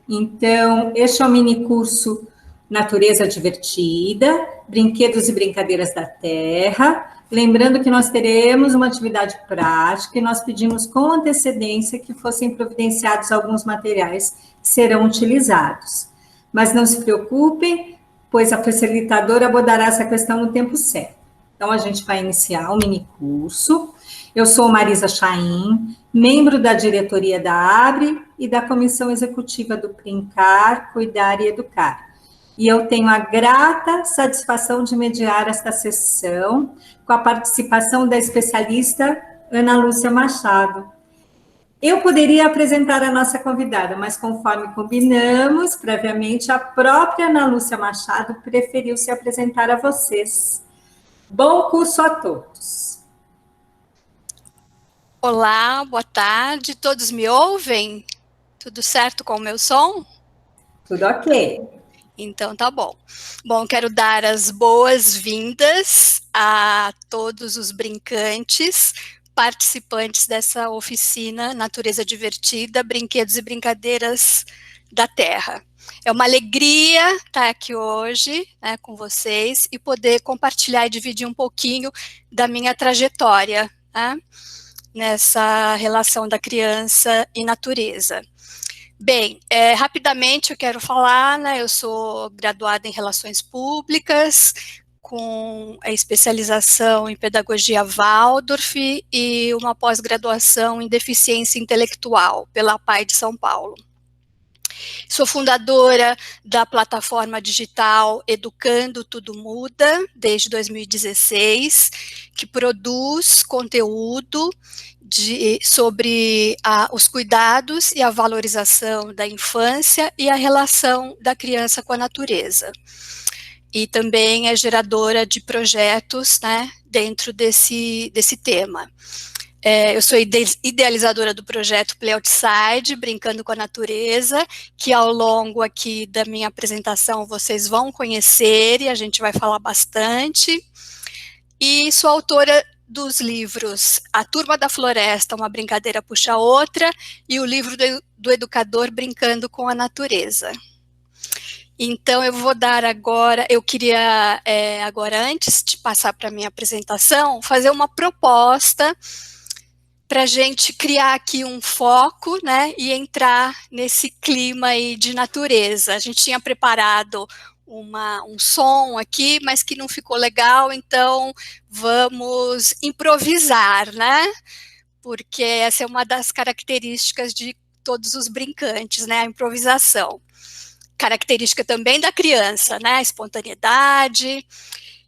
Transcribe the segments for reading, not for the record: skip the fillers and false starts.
Então, este é o mini curso Natureza Divertida, Brinquedos e Brincadeiras da Terra. Lembrando que nós teremos uma atividade prática e nós pedimos com antecedência que fossem providenciados alguns materiais que serão utilizados. Mas não se preocupem, pois a facilitadora abordará essa questão no tempo certo. Então, a gente vai iniciar o mini curso. Eu sou Marisa Chaim, membro da diretoria da ABRE e da comissão executiva do Brincar, Cuidar e Educar. E eu tenho a grata satisfação de mediar esta sessão com a participação da especialista Ana Lúcia Machado. Eu poderia apresentar a nossa convidada, mas conforme combinamos previamente, a própria Ana Lúcia Machado preferiu se apresentar a vocês. Bom curso a todos. Olá, boa tarde, todos me ouvem? Tudo certo com o meu som? Tudo ok. Então tá bom. Bom, quero dar as boas-vindas a todos os brincantes, participantes dessa oficina Natureza Divertida, Brinquedos e Brincadeiras da Terra. É uma alegria estar aqui hoje, né, com vocês e poder compartilhar e dividir um pouquinho da minha trajetória, né, nessa relação da criança e natureza. Bem, rapidamente eu quero falar, né, eu sou graduada em Relações Públicas, com a especialização em Pedagogia Waldorf e uma pós-graduação em Deficiência Intelectual pela APAE de São Paulo. Sou fundadora da plataforma digital Educando Tudo Muda, desde 2016, que produz conteúdo sobre os cuidados e a valorização da infância e a relação da criança com a natureza. E também é geradora de projetos, né, dentro desse tema. Eu sou idealizadora do projeto Play Outside, Brincando com a Natureza, que ao longo aqui da minha apresentação vocês vão conhecer e a gente vai falar bastante. E sou autora dos livros A Turma da Floresta, Uma Brincadeira Puxa a Outra, e o livro do Educador Brincando com a Natureza. Então, eu vou dar agora, eu queria, agora, antes de passar para a minha apresentação, fazer uma proposta para a gente criar aqui um foco, né, e entrar nesse clima aí de natureza. A gente tinha preparado um som aqui, mas que não ficou legal, então vamos improvisar, né, porque essa é uma das características de todos os brincantes, né, a improvisação. Característica também da criança, né, a espontaneidade.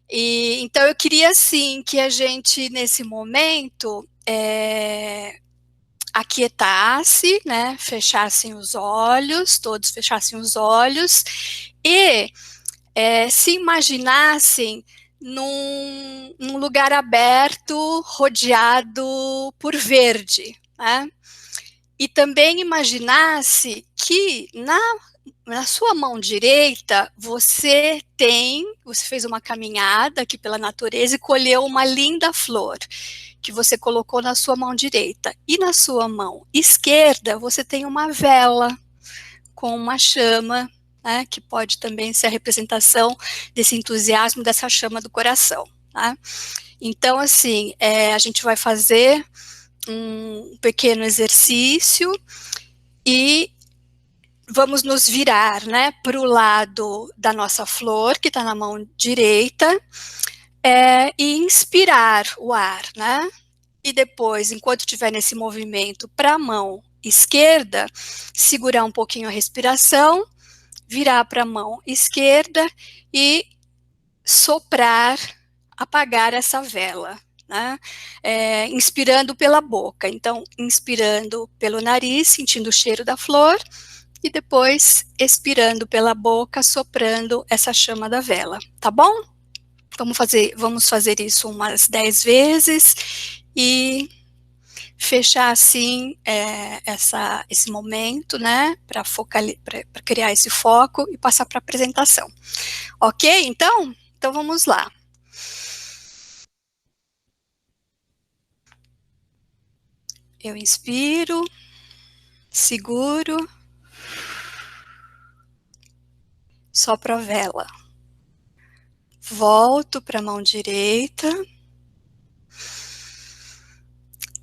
E então eu queria, assim, que a gente, nesse momento, aquietasse, né, fechassem os olhos, todos fechassem os olhos, e se imaginassem num lugar aberto, rodeado por verde, né? E também imaginasse que na sua mão direita, você fez uma caminhada aqui pela natureza e colheu uma linda flor, que você colocou na sua mão direita. E na sua mão esquerda, você tem uma vela com uma chama, né, que pode também ser a representação desse entusiasmo, dessa chama do coração. Tá? Então, assim, a gente vai fazer um pequeno exercício e vamos nos virar, né, para o lado da nossa flor, que está na mão direita, e inspirar o ar, né? E depois, enquanto estiver nesse movimento para a mão esquerda, segurar um pouquinho a respiração, virar para a mão esquerda e soprar, apagar essa vela, né? Inspirando pela boca. Então, inspirando pelo nariz, sentindo o cheiro da flor, e depois expirando pela boca, soprando essa chama da vela, tá bom? Vamos fazer isso umas 10 vezes e fechar assim esse momento, né, para criar esse foco e passar para a apresentação. Ok? Então vamos lá. Eu inspiro, seguro, sopro a vela. Volto para a mão direita.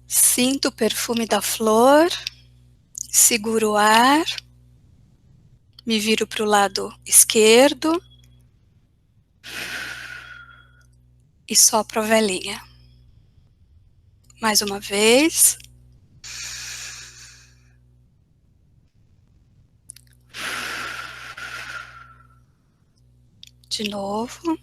Sinto o perfume da flor. Seguro o ar. Me viro para o lado esquerdo. E sopro a velinha. Mais uma vez. De novo.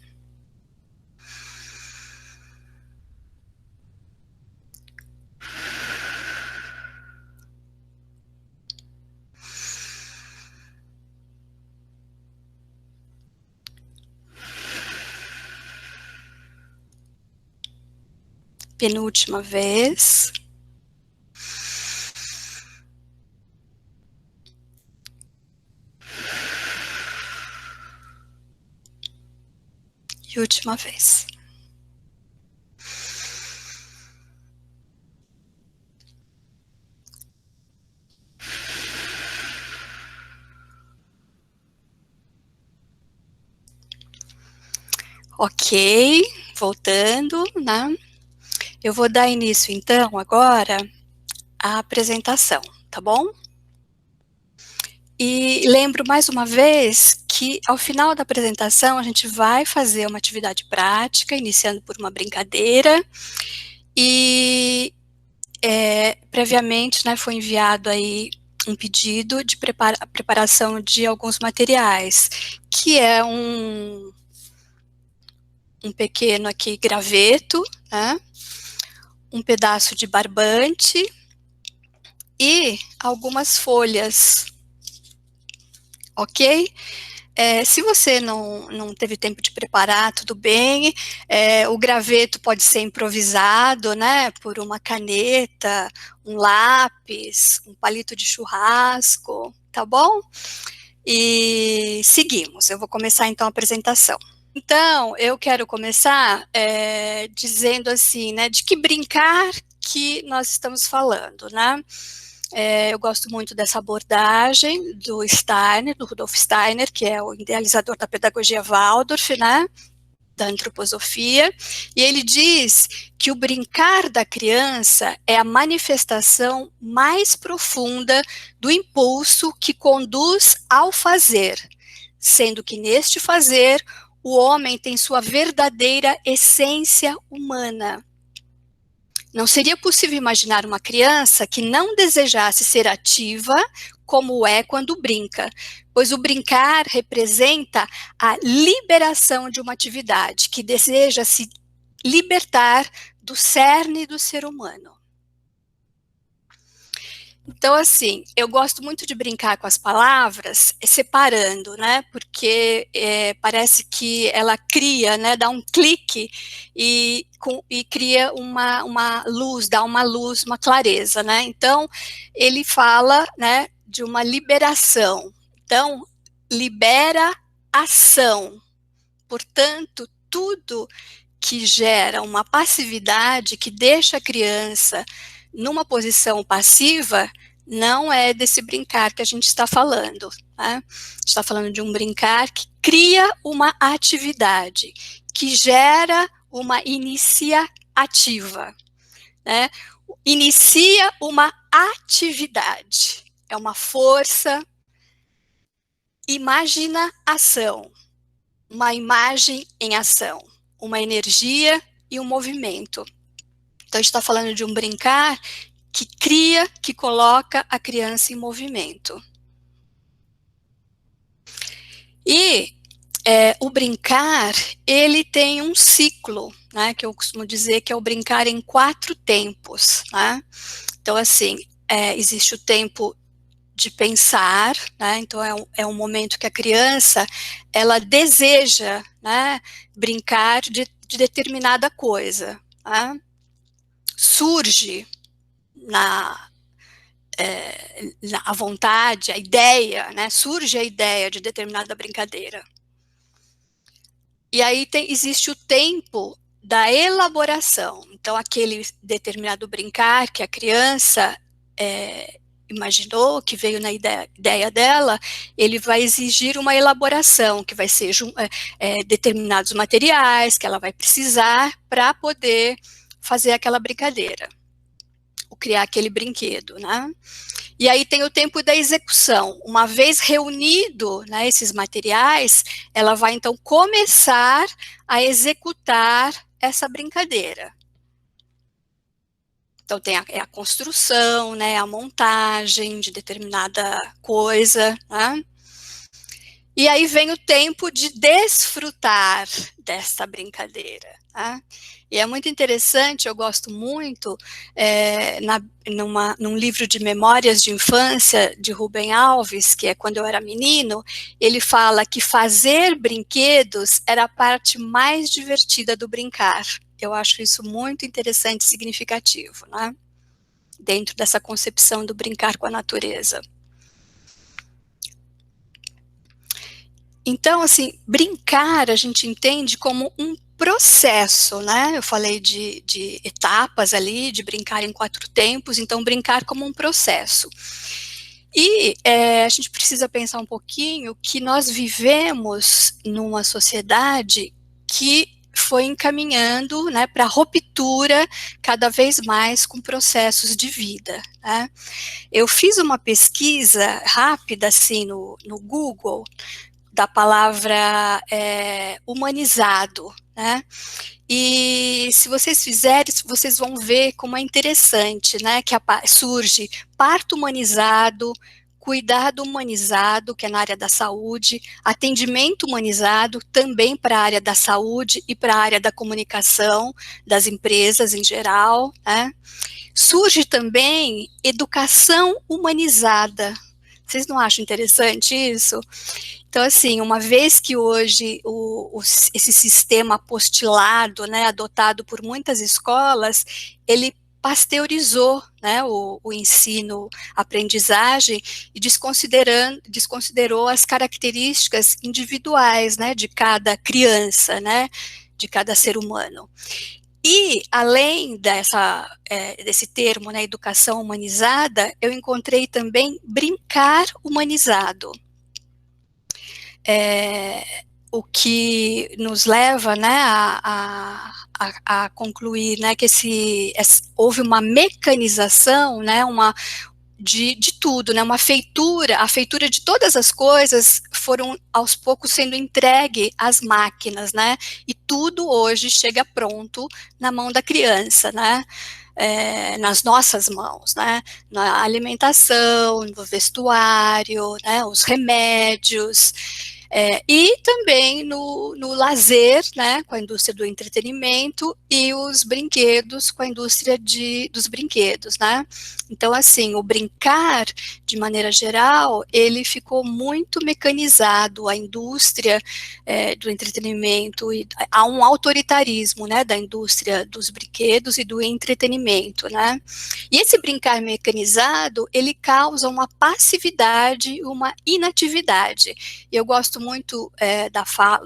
Penúltima vez. E última vez. Ok, voltando, né? Eu vou dar início, então, agora à apresentação, tá bom? E lembro mais uma vez que ao final da apresentação a gente vai fazer uma atividade prática, iniciando por uma brincadeira, e previamente, né, foi enviado aí um pedido de preparação de alguns materiais, que é um pequeno aqui graveto, né, um pedaço de barbante e algumas folhas, ok? Se você não teve tempo de preparar, tudo bem, o graveto pode ser improvisado, né, por uma caneta, um lápis, um palito de churrasco, tá bom? E seguimos, eu vou começar então a apresentação. Então, eu quero começar dizendo assim, né, de que brincar que nós estamos falando, né? Eu gosto muito dessa abordagem do Steiner, do Rudolf Steiner, que é o idealizador da pedagogia Waldorf, né, da antroposofia, e ele diz que o brincar da criança é a manifestação mais profunda do impulso que conduz ao fazer, sendo que neste fazer o homem tem sua verdadeira essência humana. Não seria possível imaginar uma criança que não desejasse ser ativa, como é quando brinca, pois o brincar representa a liberação de uma atividade que deseja se libertar do cerne do ser humano. Então, assim, eu gosto muito de brincar com as palavras, separando, né, porque parece que ela cria, né, dá um clique e cria uma luz, dá uma luz, uma clareza, né, então ele fala, né, de uma liberação, então libera ação, portanto, tudo que gera uma passividade, que deixa a criança numa posição passiva, não é desse brincar que a gente está falando. Né? A gente está falando de um brincar que cria uma atividade, que gera uma iniciativa. Né? Inicia uma atividade, é uma força, imagina ação, uma imagem em ação, uma energia e um movimento. Então, a gente está falando de um brincar que cria, que coloca a criança em movimento. E o brincar, ele tem um ciclo, né, que eu costumo dizer que é o brincar em 4 tempos. Né? Então, assim, existe o tempo de pensar, né, então é um momento que a criança, ela deseja, né, brincar de determinada coisa. Né? Surge a vontade, a ideia, né? Surge a ideia de determinada brincadeira. E aí existe o tempo da elaboração. Então, aquele determinado brincar que a criança imaginou, que veio na ideia dela, ele vai exigir uma elaboração, que vai ser determinados materiais que ela vai precisar para poder fazer aquela brincadeira, ou criar aquele brinquedo, né? E aí tem o tempo da execução. Uma vez reunido, né, esses materiais, ela vai então começar a executar essa brincadeira. Então tem a construção, né, a montagem de determinada coisa, né? E aí vem o tempo de desfrutar dessa brincadeira, tá? E é muito interessante, eu gosto muito, num livro de memórias de infância de Rubem Alves, que é Quando Eu Era Menino, ele fala que fazer brinquedos era a parte mais divertida do brincar. Eu acho isso muito interessante e significativo, né? Dentro dessa concepção do brincar com a natureza. Então, assim, brincar a gente entende como um processo, né? Eu falei de etapas ali, de brincar em 4 tempos, então brincar como um processo. E a gente precisa pensar um pouquinho que nós vivemos numa sociedade que foi encaminhando, né, para a ruptura cada vez mais com processos de vida, né? Eu fiz uma pesquisa rápida, assim, no Google, da palavra humanizado, né? E se vocês fizerem, vocês vão ver como é interessante, né? Que surge parto humanizado, cuidado humanizado, que é na área da saúde, atendimento humanizado, também para a área da saúde e para a área da comunicação, das empresas em geral, né? Surge também educação humanizada. Vocês não acham interessante isso? Então, assim, uma vez que hoje esse sistema apostilado, né, adotado por muitas escolas, ele pasteurizou, né, o ensino-aprendizagem e desconsiderou as características individuais, né, de cada criança, né, de cada ser humano. E, além desse termo, né, educação humanizada, eu encontrei também brincar humanizado. O que nos leva, né, a concluir, né, que houve uma mecanização, né, de tudo, né, a feitura de todas as coisas foram aos poucos sendo entregue às máquinas, né, e tudo hoje chega pronto na mão da criança, né, nas nossas mãos, né, na alimentação, no vestuário, né, os remédios, e também no lazer, né, com a indústria do entretenimento e os brinquedos com a indústria dos brinquedos, né. Então, assim, o brincar, de maneira geral, ele ficou muito mecanizado, a indústria do entretenimento, e há um autoritarismo, né, da indústria dos brinquedos e do entretenimento, né. E esse brincar mecanizado, ele causa uma passividade, uma inatividade. Eu gosto muito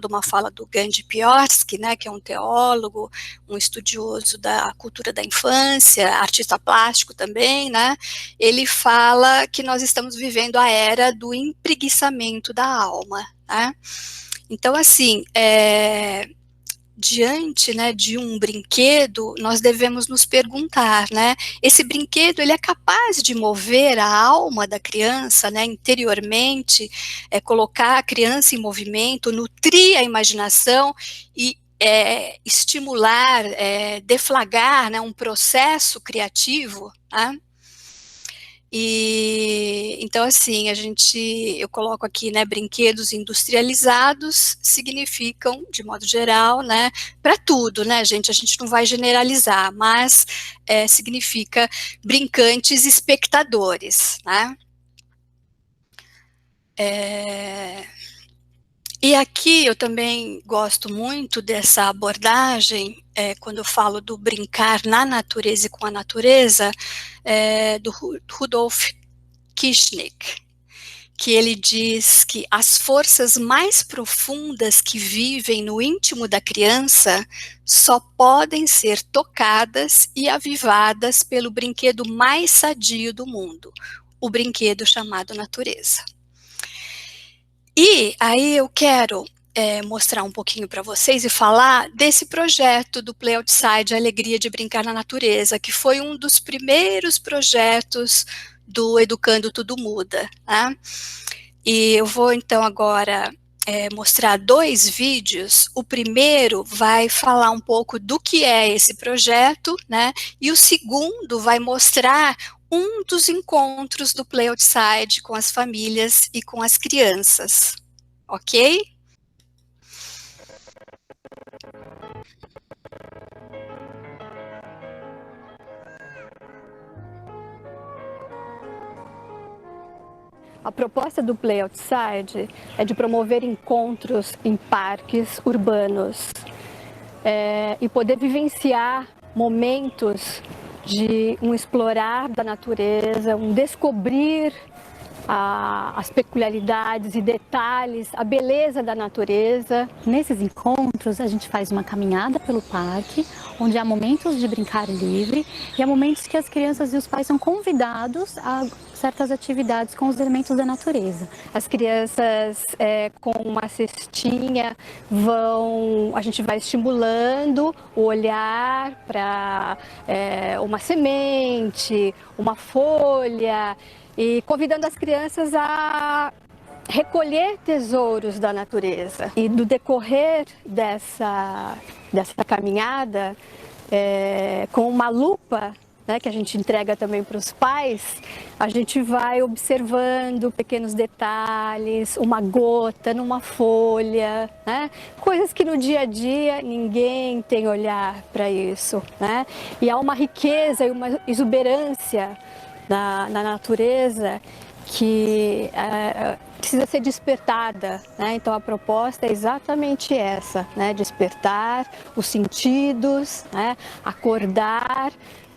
de uma fala do Gandhi Piorsky, né, que é um teólogo, um estudioso da cultura da infância, artista plástico também, né, ele fala que nós estamos vivendo a era do empreguiçamento da alma, né. Então, assim, diante, né, de um brinquedo, nós devemos nos perguntar, né, esse brinquedo, ele é capaz de mover a alma da criança, né, interiormente, colocar a criança em movimento, nutrir a imaginação e estimular, deflagrar, né, um processo criativo, né? E então, assim, eu coloco aqui, né, brinquedos industrializados significam, de modo geral, né, para tudo, né, gente, a gente não vai generalizar, mas significa brincantes espectadores, né. E aqui eu também gosto muito dessa abordagem, quando eu falo do brincar na natureza e com a natureza, do Rudolf Kirchner, que ele diz que as forças mais profundas que vivem no íntimo da criança só podem ser tocadas e avivadas pelo brinquedo mais sadio do mundo, o brinquedo chamado natureza. E aí eu quero mostrar um pouquinho para vocês e falar desse projeto do Play Outside, a Alegria de Brincar na Natureza, que foi um dos primeiros projetos do Educando Tudo Muda, né? E eu vou então agora mostrar 2 vídeos. O primeiro vai falar um pouco do que é esse projeto, né? E o segundo vai mostrar um dos encontros do Play Outside com as famílias e com as crianças, ok? A proposta do Play Outside é de promover encontros em parques urbanos e poder vivenciar momentos de um explorar da natureza, um descobrir as peculiaridades e detalhes, a beleza da natureza. Nesses encontros, a gente faz uma caminhada pelo parque, onde há momentos de brincar livre e há momentos que as crianças e os pais são convidados a certas atividades com os elementos da natureza. As crianças com uma cestinha a gente vai estimulando o olhar para uma semente, uma folha, e convidando as crianças a recolher tesouros da natureza. E no decorrer dessa caminhada, com uma lupa, né, que a gente entrega também para os pais, a gente vai observando pequenos detalhes, uma gota numa folha, né, coisas que no dia a dia ninguém tem olhar para isso, né, e há uma riqueza e uma exuberância na natureza que precisa ser despertada, né? Então a proposta é exatamente essa, né? Despertar os sentidos, né? Acordar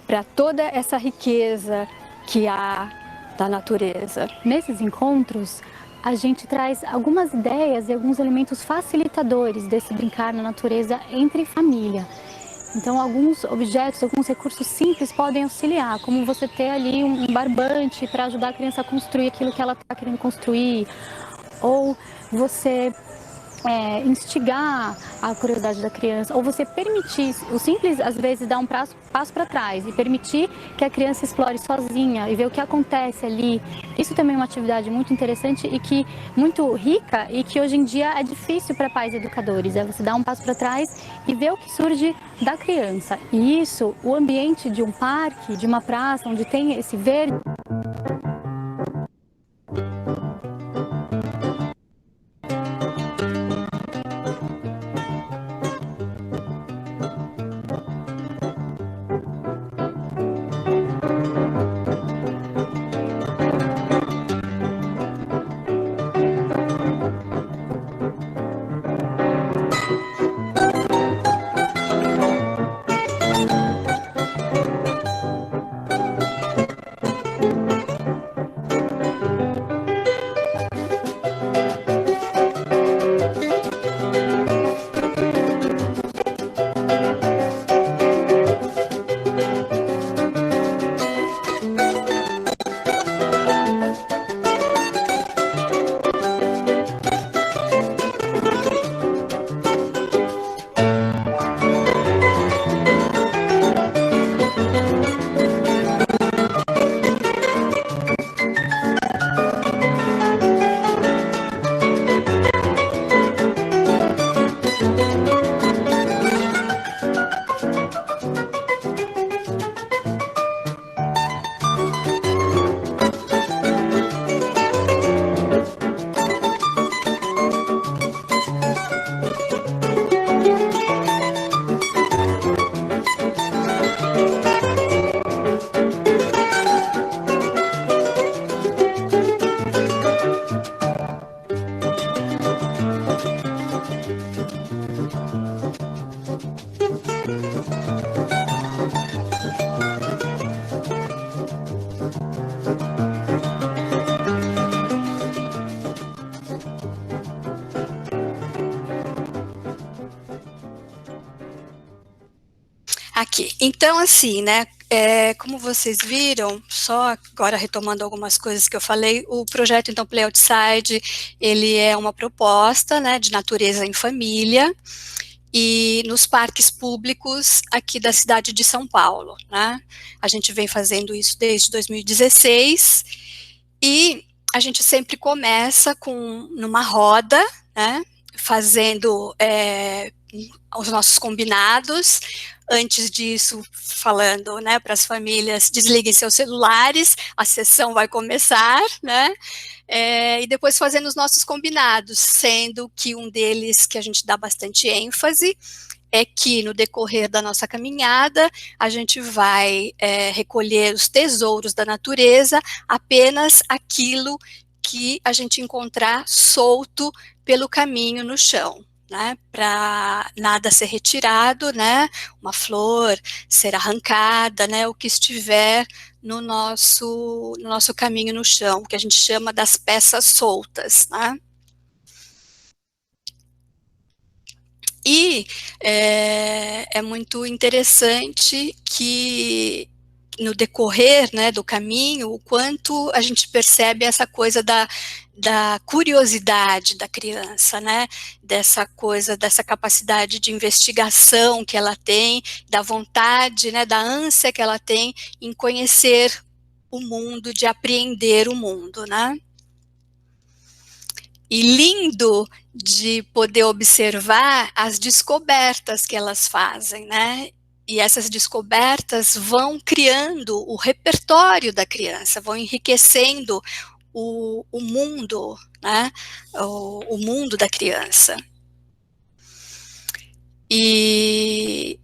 para toda essa riqueza que há da natureza. Nesses encontros, a gente traz algumas ideias e alguns elementos facilitadores desse brincar na natureza entre família. Então, alguns objetos, alguns recursos simples podem auxiliar, como você ter ali um barbante para ajudar a criança a construir aquilo que ela está querendo construir, ou você instigar a curiosidade da criança, ou você permitir, o simples às vezes dar um passo para trás e permitir que a criança explore sozinha e ver o que acontece ali. Isso também é uma atividade muito interessante e que muito rica e que hoje em dia é difícil para pais e educadores, é você dar um passo para trás e ver o que surge da criança. E isso, o ambiente de um parque, de uma praça, onde tem esse verde. Aqui. Então, assim, né, como vocês viram, só agora retomando algumas coisas que eu falei, o projeto, então, Play Outside, ele é uma proposta, né, de natureza em família, e nos parques públicos aqui da cidade de São Paulo, né? A gente vem fazendo isso desde 2016, e a gente sempre começa numa roda, né, fazendo os nossos combinados. Antes disso, falando, né, para as famílias, desliguem seus celulares, a sessão vai começar, né, e depois fazendo os nossos combinados, sendo que um deles que a gente dá bastante ênfase é que no decorrer da nossa caminhada, a gente vai recolher os tesouros da natureza, apenas aquilo que a gente encontrar solto pelo caminho no chão, né, para nada ser retirado, né, uma flor ser arrancada, né, o que estiver no nosso caminho no chão, que a gente chama das peças soltas, né. E é muito interessante que no decorrer, né, do caminho, o quanto a gente percebe essa coisa da curiosidade da criança, né, dessa coisa, dessa capacidade de investigação que ela tem, da vontade, né, da ânsia que ela tem em conhecer o mundo, de apreender o mundo, né. E lindo de poder observar as descobertas que elas fazem, né? E essas descobertas vão criando o repertório da criança, vão enriquecendo o mundo, né? O mundo da criança. E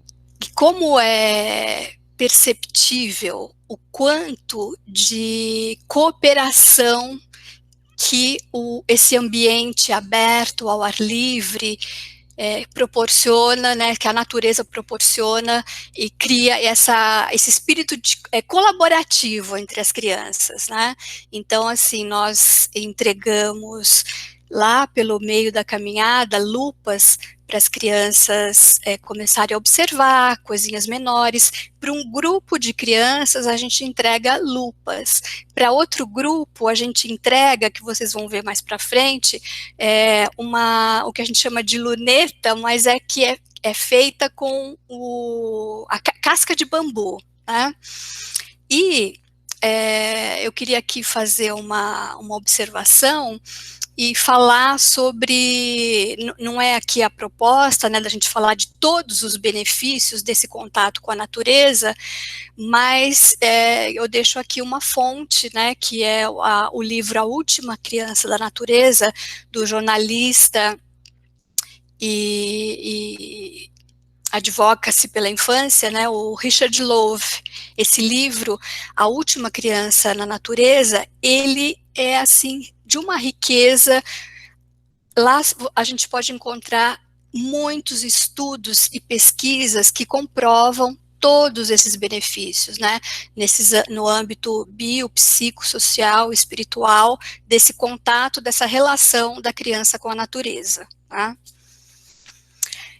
como é perceptível o quanto de cooperação que esse ambiente aberto ao ar livre proporciona, né, que a natureza proporciona e cria esse espírito colaborativo entre as crianças, né? Então, assim, nós entregamos lá pelo meio da caminhada lupas para as crianças começarem a observar coisinhas menores. Para um grupo de crianças, a gente entrega lupas. Para outro grupo, a gente entrega, que vocês vão ver mais para frente, o que a gente chama de luneta, mas que é feita com a casca de bambu, né? E eu queria aqui fazer uma observação e falar sobre, não é aqui a proposta, né, da gente falar de todos os benefícios desse contato com a natureza, mas eu deixo aqui uma fonte, né, que é o livro A Última Criança da Natureza, do jornalista e advocacy pela infância, né, o Richard Louv. Esse livro, A Última Criança na Natureza, ele é, assim, de uma riqueza. Lá a gente pode encontrar muitos estudos e pesquisas que comprovam todos esses benefícios, né, no âmbito biopsicossocial, espiritual, desse contato, dessa relação da criança com a natureza, tá?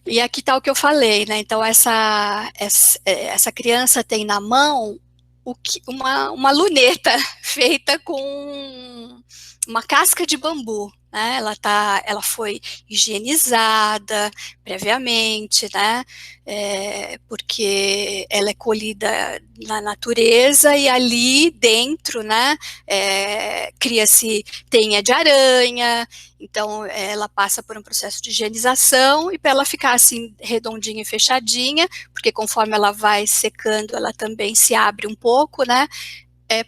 E aqui está o que eu falei, né? Então essa criança tem na mão uma luneta feita com uma casca de bambu, né? Ela foi higienizada previamente, né? Porque ela é colhida na natureza e ali dentro, né? Cria-se teia de aranha. Então, ela passa por um processo de higienização e para ela ficar assim redondinha e fechadinha, porque conforme ela vai secando, ela também se abre um pouco, né?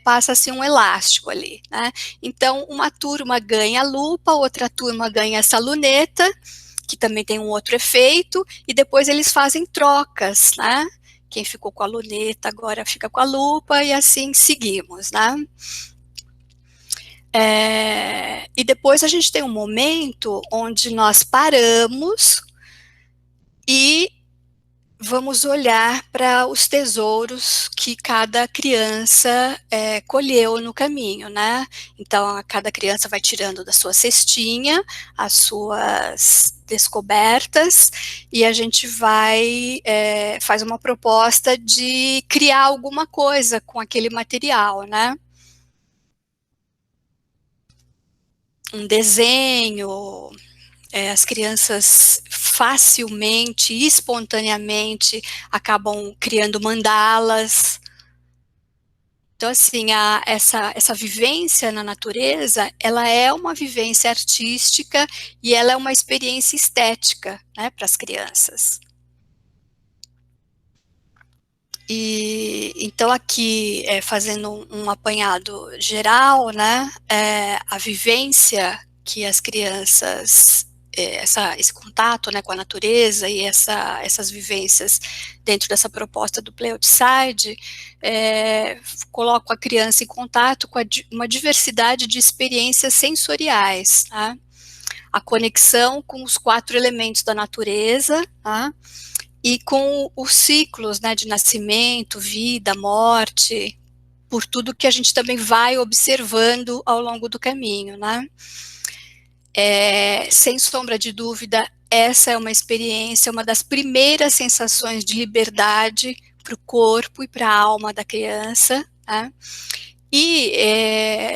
Passa-se um elástico ali, né? Então, uma turma ganha a lupa, outra turma ganha essa luneta, que também tem um outro efeito, e depois eles fazem trocas, né? Quem ficou com a luneta agora fica com a lupa, e assim seguimos, né? E depois a gente tem um momento onde nós paramos e vamos olhar para os tesouros que cada criança colheu no caminho, né? Então, cada criança vai tirando da sua cestinha as suas descobertas e a gente faz uma proposta de criar alguma coisa com aquele material, né? Um desenho. As crianças facilmente, espontaneamente, acabam criando mandalas. Então, assim, essa vivência na natureza, ela é uma vivência artística e ela é uma experiência estética, né, para as crianças. E então aqui, fazendo um apanhado geral, né, a vivência que as crianças esse contato, né, com a natureza e essas vivências dentro dessa proposta do Play Outside, colocam a criança em contato com uma diversidade de experiências sensoriais, tá? A conexão com os 4 elementos da natureza, tá? E com os ciclos, né, de nascimento, vida, morte, por tudo que a gente também vai observando ao longo do caminho, né? Sem sombra de dúvida, essa é uma experiência, uma das primeiras sensações de liberdade para o corpo e para a alma da criança, né? E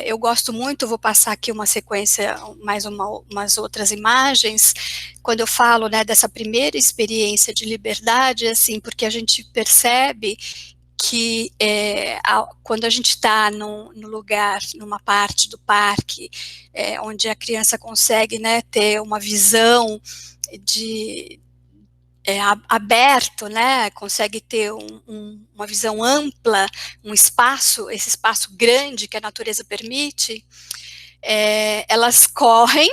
eu gosto muito, vou passar aqui uma sequência, mais umas outras imagens, quando eu falo, né, dessa primeira experiência de liberdade, assim, porque a gente percebe que quando a gente está no lugar, numa parte do parque, onde a criança consegue, né, ter uma visão aberto, né, consegue ter uma visão ampla, esse espaço grande que a natureza permite, elas correm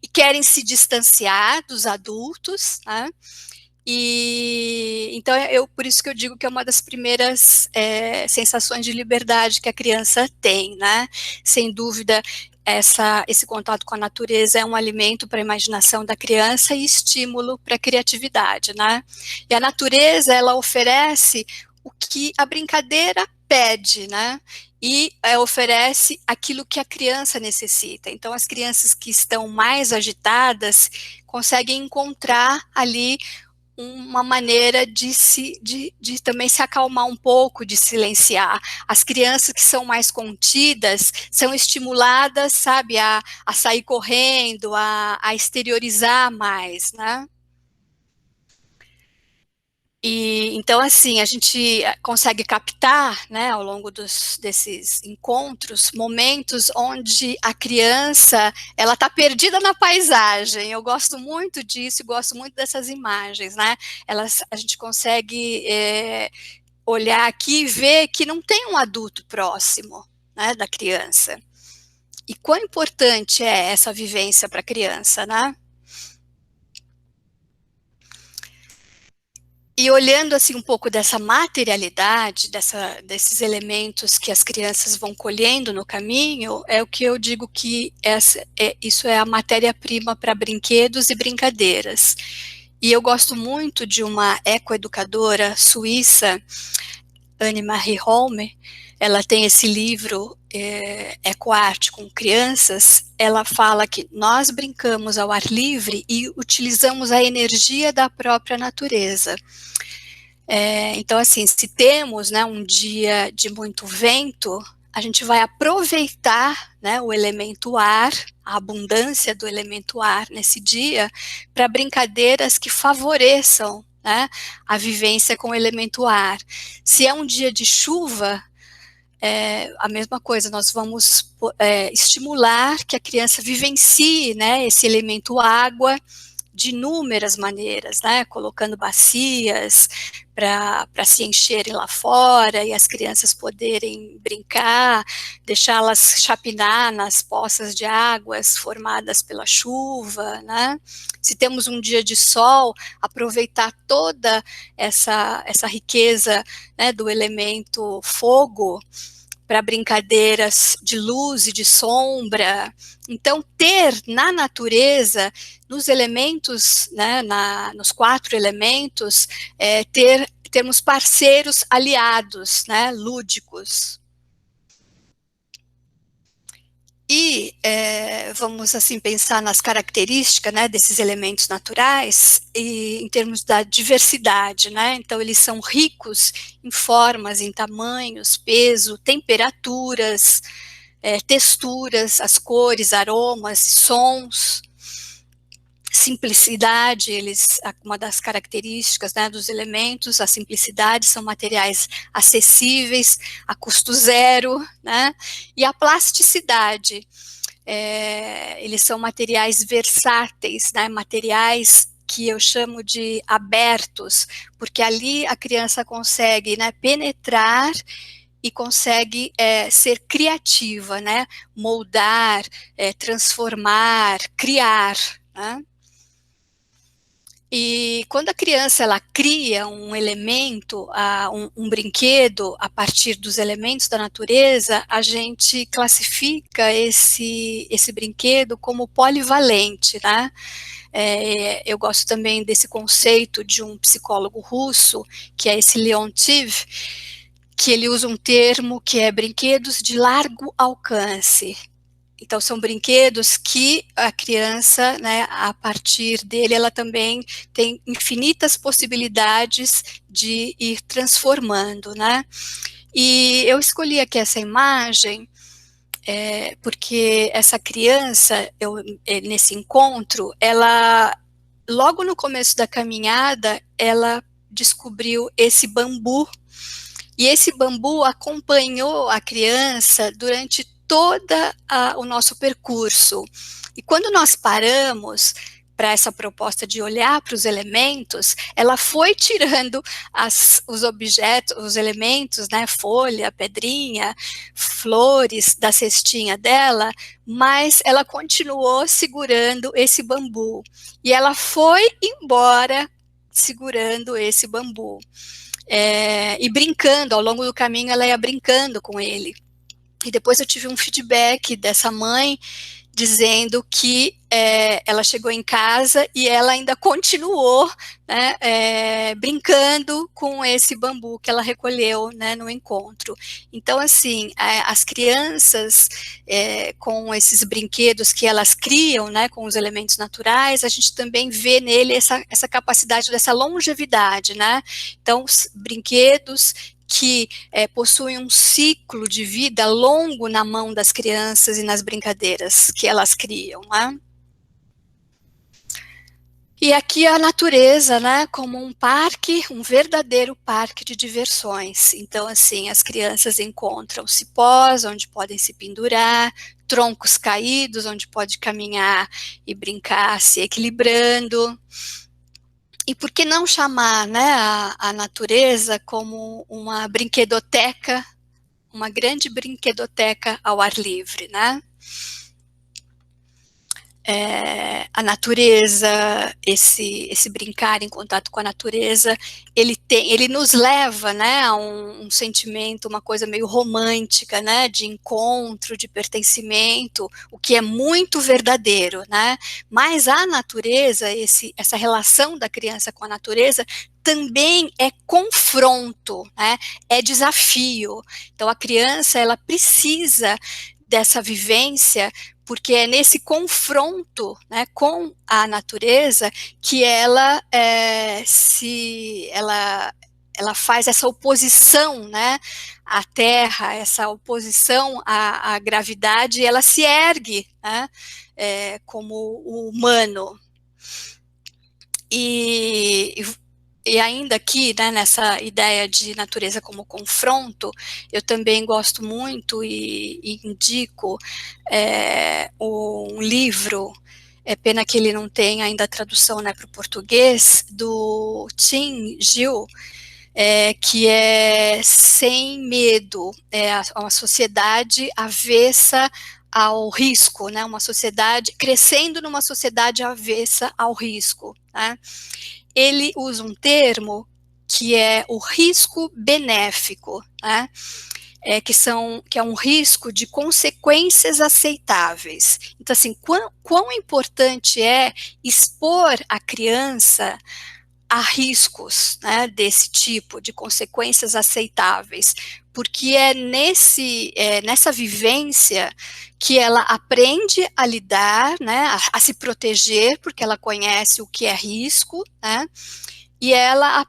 e querem se distanciar dos adultos, né? E então por isso que eu digo que é uma das primeiras sensações de liberdade que a criança tem, né? Sem dúvida, esse contato com a natureza é um alimento para a imaginação da criança e estímulo para a criatividade, né? E a natureza, ela oferece o que a brincadeira pede, né? E oferece aquilo que a criança necessita. Então, as crianças que estão mais agitadas conseguem encontrar ali uma maneira de também se acalmar um pouco, de silenciar. As crianças que são mais contidas são estimuladas, sabe, a sair correndo, a exteriorizar mais, né? E então, assim, a gente consegue captar, né, ao longo desses encontros, momentos onde a criança, ela está perdida na paisagem. Eu gosto muito disso, gosto muito dessas imagens, né? A gente consegue olhar aqui e ver que não tem um adulto próximo, né, da criança. E quão importante é essa vivência para a criança, né? E olhando assim um pouco dessa materialidade, desses elementos que as crianças vão colhendo no caminho, é o que eu digo que isso é a matéria-prima para brinquedos e brincadeiras. E eu gosto muito de uma ecoeducadora suíça, Anne-Marie Holme. Ela tem esse livro, Ecoarte com Crianças. Ela fala que nós brincamos ao ar livre e utilizamos a energia da própria natureza. Então, assim, se temos, né, um dia de muito vento, a gente vai aproveitar, né, o elemento ar, a abundância do elemento ar nesse dia, para brincadeiras que favoreçam, né, a vivência com o elemento ar. Se é um dia de chuva, a mesma coisa, nós vamos estimular que a criança vivencie, né, esse elemento água de inúmeras maneiras, né, colocando bacias para se encherem lá fora e as crianças poderem brincar, deixá-las chapinar nas poças de águas formadas pela chuva, né? Se temos um dia de sol, aproveitar toda essa riqueza, né, do elemento fogo para brincadeiras de luz e de sombra. Então, ter na natureza, nos elementos, né, nos 4 elementos, termos parceiros aliados, né, lúdicos. E vamos assim pensar nas características, né, desses elementos naturais e em termos da diversidade, né? Então eles são ricos em formas, em tamanhos, peso, temperaturas, texturas, as cores, aromas, sons. Simplicidade, uma das características, né, dos elementos, a simplicidade, são materiais acessíveis, a custo zero, né, e a plasticidade, eles são materiais versáteis, né, materiais que eu chamo de abertos, porque ali a criança consegue, né, penetrar e consegue ser criativa, né, moldar, transformar, criar, né. E quando a criança ela cria um elemento, um brinquedo a partir dos elementos da natureza, a gente classifica esse brinquedo como polivalente, né? Eu gosto também desse conceito de um psicólogo russo, que é esse Leontief, que ele usa um termo que é brinquedos de largo alcance. Então, são brinquedos que a criança, né, a partir dele, ela também tem infinitas possibilidades de ir transformando, né? E eu escolhi aqui essa imagem porque essa criança, nesse encontro, ela, logo no começo da caminhada, ela descobriu esse bambu, e esse bambu acompanhou a criança durante todo o nosso percurso. E quando nós paramos para essa proposta de olhar para os elementos, ela foi tirando os objetos, os elementos, né, folha, pedrinha, flores da cestinha dela, mas ela continuou segurando esse bambu. E ela foi embora segurando esse bambu. E brincando, ao longo do caminho ela ia brincando com ele. E depois eu tive um feedback dessa mãe dizendo que ela chegou em casa e ela ainda continuou, né, brincando com esse bambu que ela recolheu, né, no encontro. Então, assim, as crianças com esses brinquedos que elas criam, né, com os elementos naturais, a gente também vê nele essa capacidade dessa longevidade, né? Então, os brinquedos que possuem um ciclo de vida longo na mão das crianças e nas brincadeiras que elas criam, né? E aqui a natureza, né, como um parque, um verdadeiro parque de diversões. Então, assim, as crianças encontram cipós, onde podem se pendurar, troncos caídos, onde pode caminhar e brincar, se equilibrando. E por que não chamar, né, a natureza como uma brinquedoteca, uma grande brinquedoteca ao ar livre, né? A natureza, esse brincar em contato com a natureza, ele nos leva, né, a um sentimento, uma coisa meio romântica, né, de encontro, de pertencimento, o que é muito verdadeiro, né? Mas a natureza, essa relação da criança com a natureza também é confronto, né? É desafio. Então a criança ela precisa dessa vivência, porque é nesse confronto, né, com a natureza que ela faz essa oposição, né, à terra, essa oposição à gravidade, e ela se ergue, né, como o humano. E ainda aqui, né, nessa ideia de natureza como confronto, eu também gosto muito e indico um livro, é pena que ele não tem ainda a tradução, né, para o português, do Tim Gill, que é Sem Medo, uma sociedade avessa ao risco, né, uma sociedade, crescendo numa sociedade avessa ao risco, né? Ele usa um termo que é o risco benéfico, né? que é um risco de consequências aceitáveis. Então, assim, quão importante é expor a criança a riscos, né, desse tipo, de consequências aceitáveis, porque nessa vivência que ela aprende a lidar, né, a se proteger, porque ela conhece o que é risco, né, e ela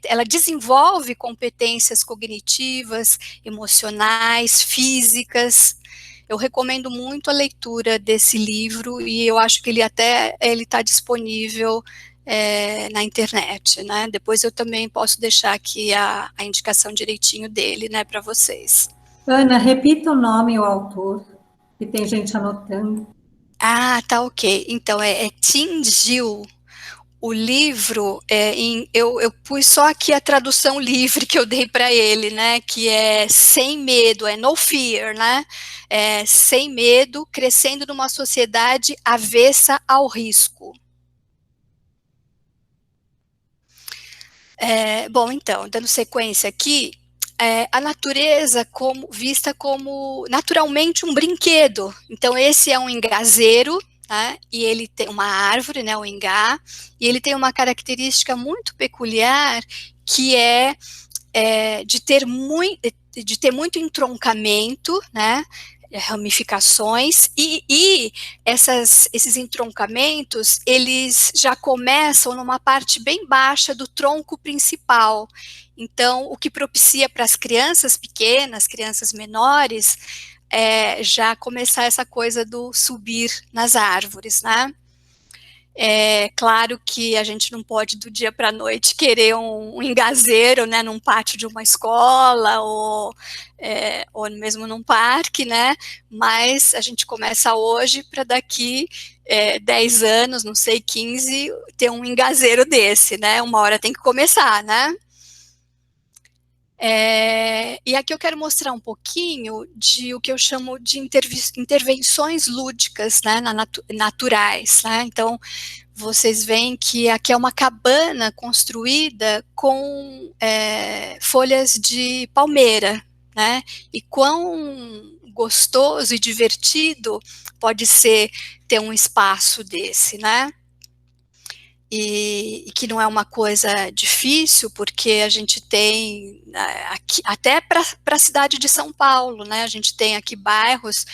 ela desenvolve competências cognitivas, emocionais, físicas. Eu recomendo muito a leitura desse livro e eu acho que ele está disponível na internet, né? Depois eu também posso deixar aqui a indicação direitinho dele, né, para vocês. Ana, repita o nome e o autor, que tem gente anotando. Ah, tá, ok. Então, é Tim Gill. O livro, eu pus só aqui a tradução livre que eu dei para ele, né, que é Sem Medo, No Fear, né, Sem Medo, crescendo numa sociedade avessa ao risco. Bom, então, dando sequência aqui, a natureza vista como naturalmente um brinquedo. Então, esse é um engazeiro, tá? E ele tem uma árvore, né, o ingá, e ele tem uma característica muito peculiar, que de ter muito entroncamento, né, ramificações, e esses entroncamentos, eles já começam numa parte bem baixa do tronco principal. Então, o que propicia para as crianças pequenas, crianças menores, já começar essa coisa do subir nas árvores, né? É claro que a gente não pode do dia para a noite querer um engazeiro, né, num pátio de uma escola ou mesmo num parque, né, mas a gente começa hoje para daqui 10 anos, não sei, 15, ter um engazeiro desse, né, uma hora tem que começar, né. E aqui eu quero mostrar um pouquinho de o que eu chamo de intervenções lúdicas, né, naturais, né. Então, vocês veem que aqui é uma cabana construída com folhas de palmeira, né, e quão gostoso e divertido pode ser ter um espaço desse, né. E que não é uma coisa difícil, porque a gente tem aqui, até para a cidade de São Paulo, né, a gente tem aqui bairros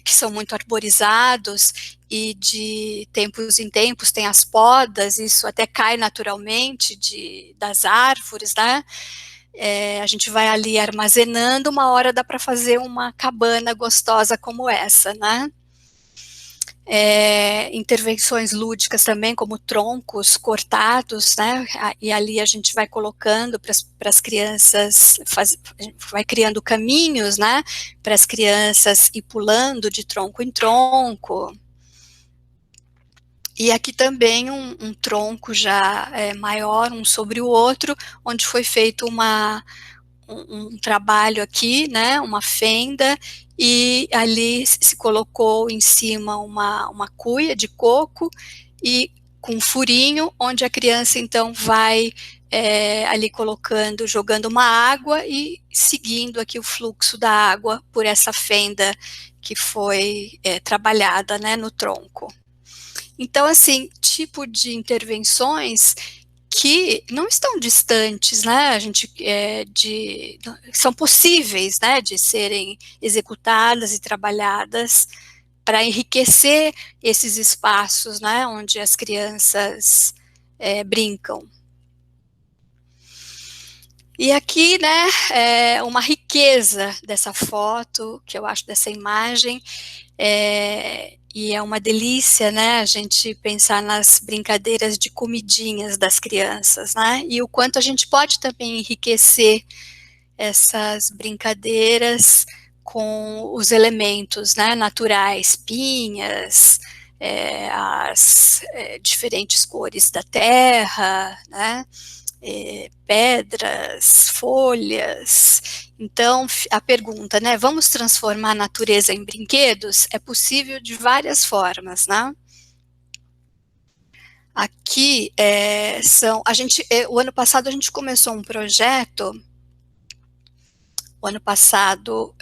que são muito arborizados, e de tempos em tempos tem as podas, isso até cai naturalmente das árvores, né, a gente vai ali armazenando, uma hora dá para fazer uma cabana gostosa como essa, né. Intervenções lúdicas também, como troncos cortados, né, e ali a gente vai colocando para as crianças, vai criando caminhos, né, para as crianças ir pulando de tronco em tronco. E aqui também um tronco já maior, um sobre o outro, onde foi feito um trabalho aqui, né, uma fenda, e ali se colocou em cima uma cuia de coco e com um furinho, onde a criança então vai ali jogando uma água e seguindo aqui o fluxo da água por essa fenda que foi trabalhada, né, no tronco. Então, assim, tipo de intervenções que não estão distantes, né, são possíveis, né, de serem executadas e trabalhadas para enriquecer esses espaços, né, onde as crianças brincam. E aqui, né, uma riqueza dessa foto, que eu acho, dessa imagem, e é uma delícia, né, a gente pensar nas brincadeiras de comidinhas das crianças, né, e o quanto a gente pode também enriquecer essas brincadeiras com os elementos, né, naturais, pinhas, as diferentes cores da terra, né, pedras, folhas. Então, a pergunta, né, vamos transformar a natureza em brinquedos? É possível de várias formas, né? Aqui o ano passado a gente começou um projeto o ano passado,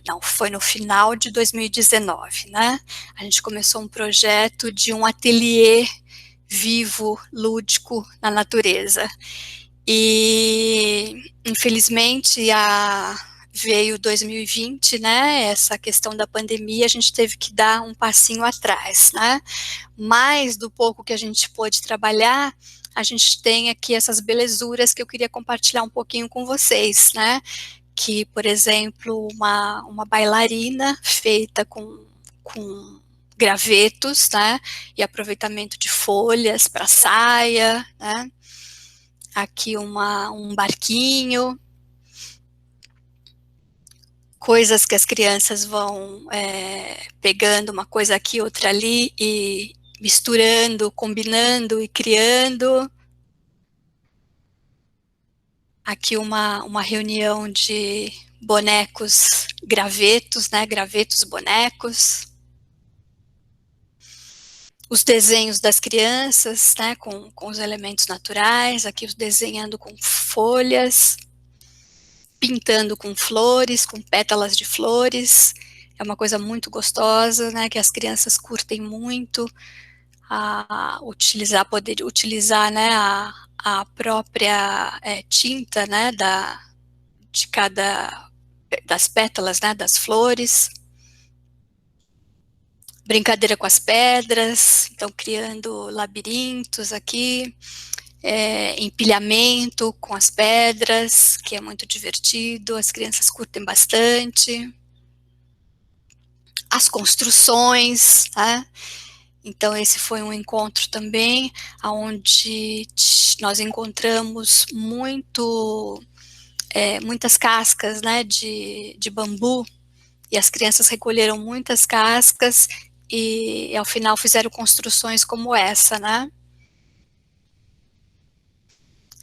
não, foi no final de 2019, né? A gente começou um projeto de um ateliê vivo, lúdico, na natureza. E, infelizmente, veio 2020, né, essa questão da pandemia, a gente teve que dar um passinho atrás, né? Mas, do pouco que a gente pôde trabalhar, a gente tem aqui essas belezuras que eu queria compartilhar um pouquinho com vocês, né? Que, por exemplo, uma bailarina feita com gravetos, né, e aproveitamento de folhas para saia, né, aqui um barquinho, coisas que as crianças vão pegando uma coisa aqui, outra ali, e misturando, combinando e criando. Aqui uma reunião de bonecos, gravetos, né, gravetos bonecos. Os desenhos das crianças, né, com os elementos naturais, aqui os desenhando com folhas, pintando com flores, com pétalas de flores, é uma coisa muito gostosa, né, que as crianças curtem muito, poder utilizar, né, a própria tinta, né, das pétalas, né, das flores. Brincadeira com as pedras, então criando labirintos aqui, empilhamento com as pedras, que é muito divertido, as crianças curtem bastante. As construções, né? Então esse foi um encontro também, onde nós encontramos muitas cascas, né, de bambu, e as crianças recolheram muitas cascas, e ao final fizeram construções como essa, né?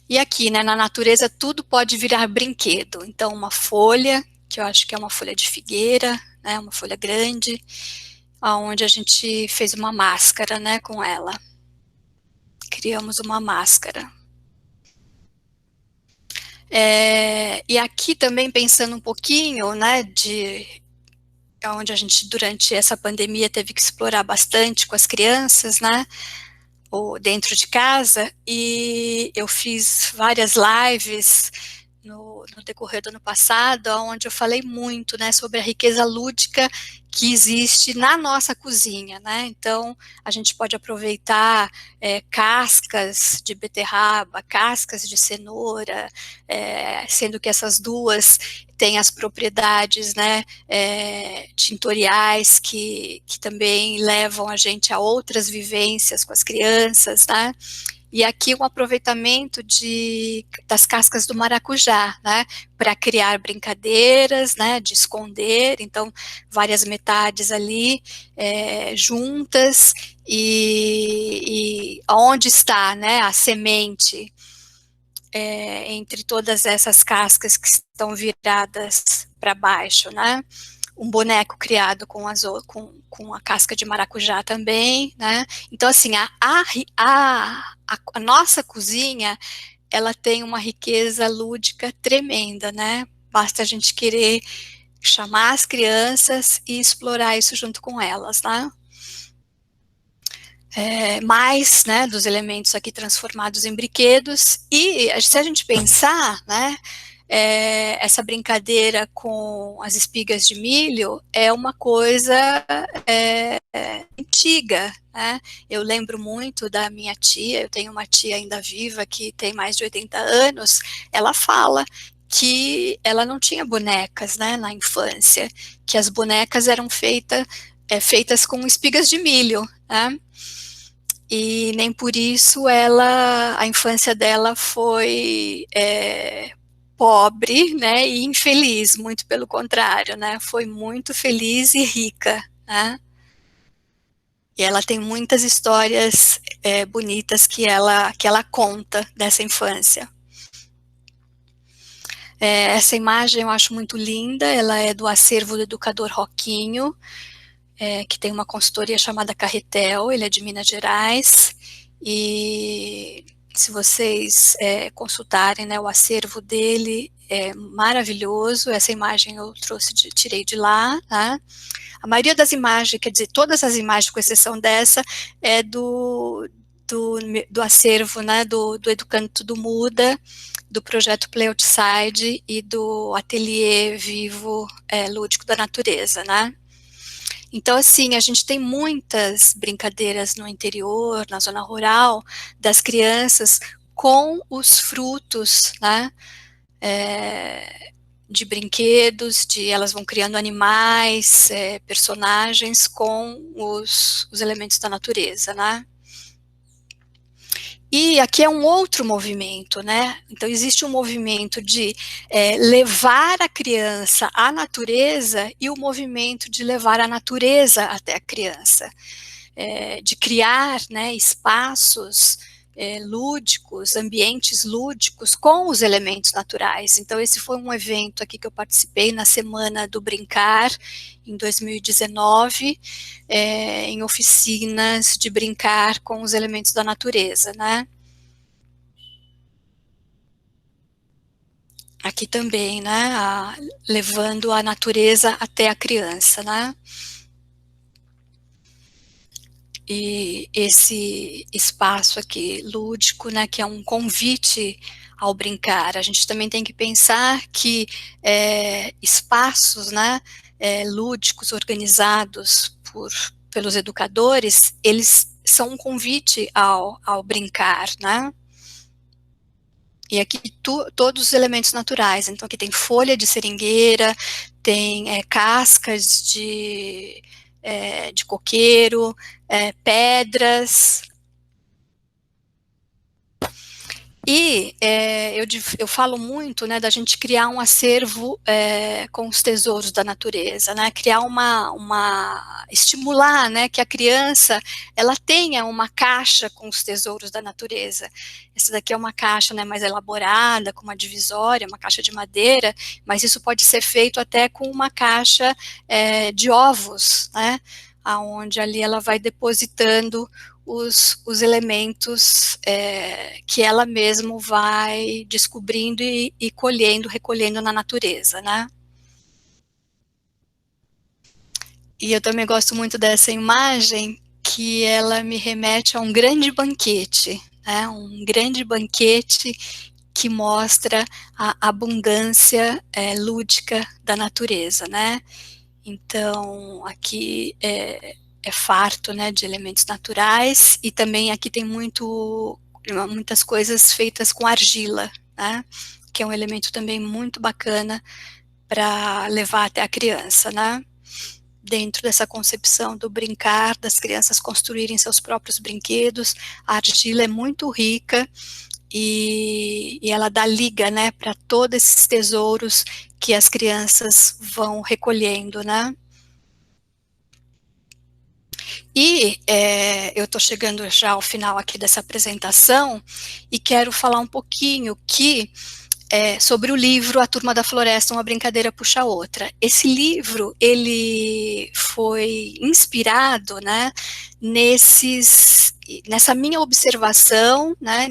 E aqui, né, na natureza, tudo pode virar brinquedo. Então, uma folha, que eu acho que é uma folha de figueira, né, uma folha grande, onde a gente fez uma máscara, né, com ela. Criamos uma máscara. E aqui também pensando um pouquinho, né, onde a gente, durante essa pandemia, teve que explorar bastante com as crianças, né, ou dentro de casa, e eu fiz várias lives no decorrer do ano passado, onde eu falei muito, né, sobre a riqueza lúdica que existe na nossa cozinha, né? Então, a gente pode aproveitar cascas de beterraba, cascas de cenoura, sendo que essas duas têm as propriedades, né, tintoriais que também levam a gente a outras vivências com as crianças, né? E aqui um aproveitamento das cascas do maracujá, né, para criar brincadeiras, né, de esconder, então várias metades ali juntas, e onde está, né, a semente entre todas essas cascas que estão viradas para baixo, né? Um boneco criado com a casca de maracujá também, né? Então, assim, a nossa cozinha, ela tem uma riqueza lúdica tremenda, né? Basta a gente querer chamar as crianças e explorar isso junto com elas, né? Mais, né, dos elementos aqui transformados em brinquedos, e se a gente pensar, né, essa brincadeira com as espigas de milho é uma coisa antiga, né? Eu lembro muito da minha tia, eu tenho uma tia ainda viva que tem mais de 80 anos, ela fala que ela não tinha bonecas, né, na infância, que as bonecas eram feitas com espigas de milho, né? E nem por isso a infância dela foi pobre, né, e infeliz, muito pelo contrário, né, foi muito feliz e rica, né, e ela tem muitas histórias bonitas que ela conta dessa infância. Essa imagem eu acho muito linda, ela é do acervo do educador Roquinho, que tem uma consultoria chamada Carretel, ele é de Minas Gerais, e se vocês consultarem, né, o acervo dele, é maravilhoso. Essa imagem eu tirei de lá, tá? A maioria das imagens, quer dizer, todas as imagens, com exceção dessa, é do acervo, né, do Educando Tudo Muda, do projeto Play Outside e do Ateliê Vivo Lúdico da Natureza, né? Então, assim, a gente tem muitas brincadeiras no interior, na zona rural, das crianças com os frutos, né, de brinquedos, elas vão criando animais, personagens com os elementos da natureza, né. E aqui é um outro movimento, né? Então existe um movimento de levar a criança à natureza e o movimento de levar a natureza até a criança, de criar, né, espaços lúdicos, ambientes lúdicos com os elementos naturais. Então esse foi um evento aqui que eu participei na Semana do Brincar, em 2019, em oficinas de brincar com os elementos da natureza, né? Aqui também, né, levando a natureza até a criança, né? E esse espaço aqui lúdico, né, que é um convite ao brincar, a gente também tem que pensar que espaços, né, lúdicos organizados pelos educadores, eles são um convite ao brincar, né? E aqui todos os elementos naturais, então aqui tem folha de seringueira, tem cascas de coqueiro, pedras. E eu falo muito, né, da gente criar um acervo com os tesouros da natureza, né, criar estimular, né, que a criança, ela tenha uma caixa com os tesouros da natureza. Essa daqui é uma caixa, né, mais elaborada, com uma divisória, uma caixa de madeira, mas isso pode ser feito até com uma caixa de ovos, né, aonde ali ela vai depositando os elementos que ela mesma vai descobrindo e recolhendo na natureza, né? E eu também gosto muito dessa imagem, que ela me remete a um grande banquete, né? Um grande banquete que mostra a abundância lúdica da natureza, né? Então, aqui é farto, né, de elementos naturais, e também aqui tem muitas coisas feitas com argila, né, que é um elemento também muito bacana para levar até a criança, né, dentro dessa concepção do brincar, das crianças construírem seus próprios brinquedos. A argila é muito rica e ela dá liga, né, para todos esses tesouros que as crianças vão recolhendo, né. E eu estou chegando já ao final aqui dessa apresentação e quero falar um pouquinho sobre o livro A Turma da Floresta, uma brincadeira puxa a outra. Esse livro, ele foi inspirado, né, nessa minha observação, né,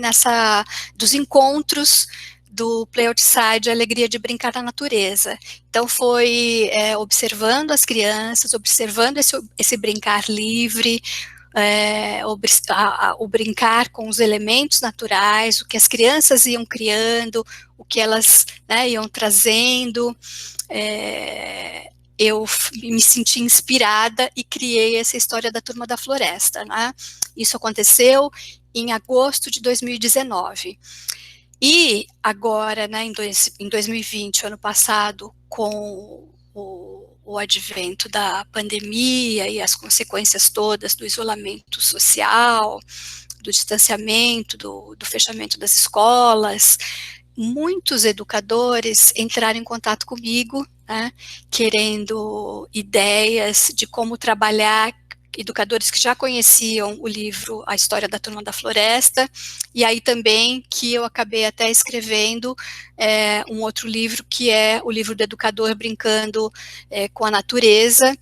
dos encontros do Play Outside, a alegria de brincar na natureza. Então foi observando as crianças, observando esse brincar livre, o brincar com os elementos naturais, o que as crianças iam criando, o que elas, né, iam trazendo. Eu me senti inspirada e criei essa história da Turma da Floresta, né? Isso aconteceu em agosto de 2019. E agora, né, em 2020, ano passado, com o advento da pandemia e as consequências todas do isolamento social, do distanciamento, do fechamento das escolas, muitos educadores entraram em contato comigo, né, querendo ideias de como trabalhar, educadores que já conheciam o livro A História da Turma da Floresta, e aí também que eu acabei até escrevendo um outro livro, que é o livro do educador brincando com a natureza,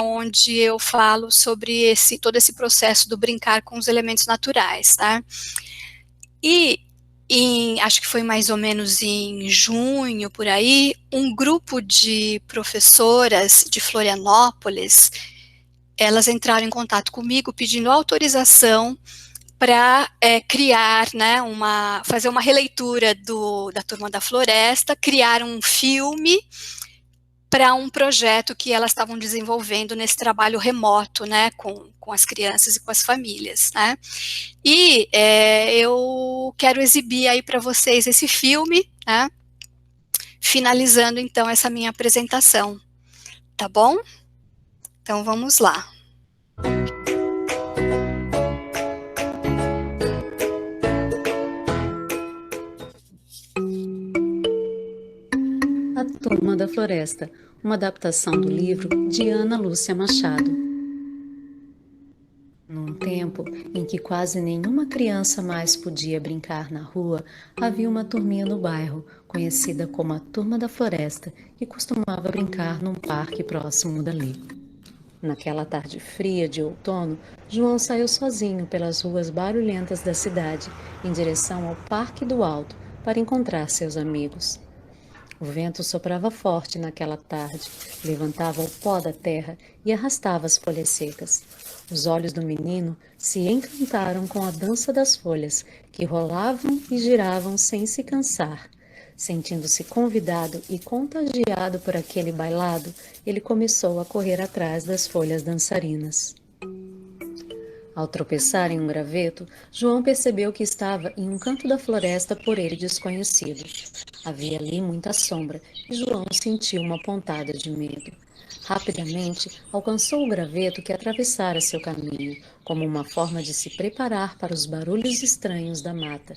onde eu falo sobre todo esse processo do brincar com os elementos naturais, tá? E acho que foi mais ou menos em junho, por aí, um grupo de professoras de Florianópolis, elas entraram em contato comigo pedindo autorização para criar, né, fazer uma releitura da Turma da Floresta, criar um filme para um projeto que elas estavam desenvolvendo nesse trabalho remoto, né, com as crianças e com as famílias, né. E eu quero exibir aí para vocês esse filme, né, finalizando então essa minha apresentação, tá bom? Então vamos lá. A Turma da Floresta, uma adaptação do livro de Ana Lúcia Machado. Num tempo em que quase nenhuma criança mais podia brincar na rua, havia uma turminha no bairro, conhecida como a Turma da Floresta, que costumava brincar num parque próximo dali. Naquela tarde fria de outono, João saiu sozinho pelas ruas barulhentas da cidade, em direção ao Parque do Alto, para encontrar seus amigos. O vento soprava forte naquela tarde, levantava o pó da terra e arrastava as folhas secas. Os olhos do menino se encantaram com a dança das folhas, que rolavam e giravam sem se cansar. Sentindo-se convidado e contagiado por aquele bailado, ele começou a correr atrás das folhas dançarinas. Ao tropeçar em um graveto, João percebeu que estava em um canto da floresta por ele desconhecido. Havia ali muita sombra e João sentiu uma pontada de medo. Rapidamente, alcançou o graveto que atravessara seu caminho, como uma forma de se preparar para os barulhos estranhos da mata.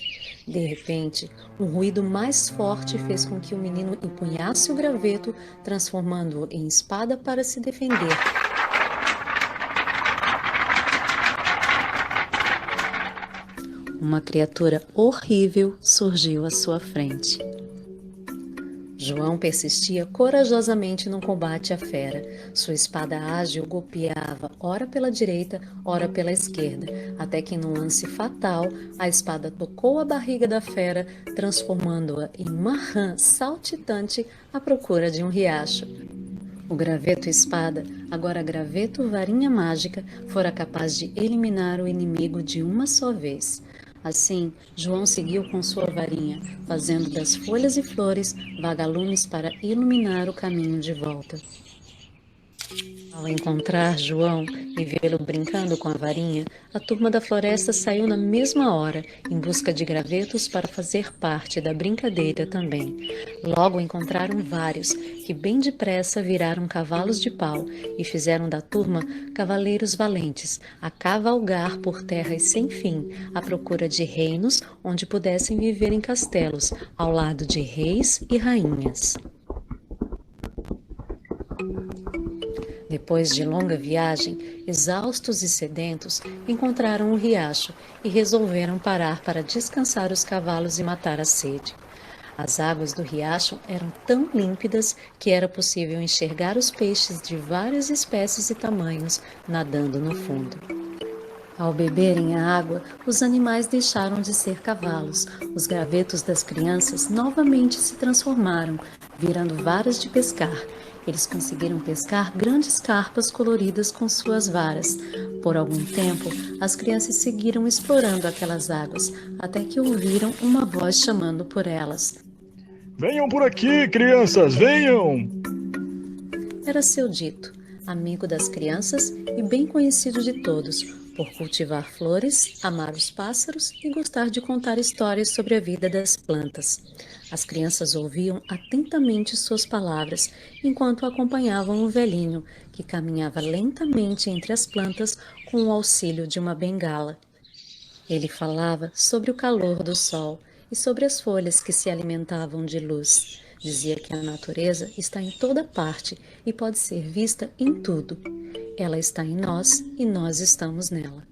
De repente, um ruído mais forte fez com que o menino empunhasse o graveto, transformando-o em espada para se defender. Uma criatura horrível surgiu à sua frente. João persistia corajosamente no combate à fera. Sua espada ágil golpeava ora pela direita, ora pela esquerda, até que num lance fatal, a espada tocou a barriga da fera, transformando-a em uma rã saltitante à procura de um riacho. O graveto espada, agora graveto varinha mágica, fora capaz de eliminar o inimigo de uma só vez. Assim, João seguiu com sua varinha, fazendo das folhas e flores vagalumes para iluminar o caminho de volta. Ao encontrar João e vê-lo brincando com a varinha, a Turma da Floresta saiu na mesma hora, em busca de gravetos para fazer parte da brincadeira também. Logo encontraram vários, que bem depressa viraram cavalos de pau e fizeram da turma cavaleiros valentes, a cavalgar por terras sem fim, à procura de reinos onde pudessem viver em castelos, ao lado de reis e rainhas. Depois de longa viagem, exaustos e sedentos, encontraram um riacho e resolveram parar para descansar os cavalos e matar a sede. As águas do riacho eram tão límpidas que era possível enxergar os peixes de várias espécies e tamanhos nadando no fundo. Ao beberem a água, os animais deixaram de ser cavalos. Os gravetos das crianças novamente se transformaram, virando varas de pescar. Eles conseguiram pescar grandes carpas coloridas com suas varas. Por algum tempo, as crianças seguiram explorando aquelas águas, até que ouviram uma voz chamando por elas. Venham por aqui, crianças, venham! Era seu Dito, amigo das crianças e bem conhecido de todos, por cultivar flores, amar os pássaros e gostar de contar histórias sobre a vida das plantas. As crianças ouviam atentamente suas palavras, enquanto acompanhavam o velhinho, que caminhava lentamente entre as plantas com o auxílio de uma bengala. Ele falava sobre o calor do sol e sobre as folhas que se alimentavam de luz. Dizia que a natureza está em toda parte e pode ser vista em tudo. Ela está em nós e nós estamos nela.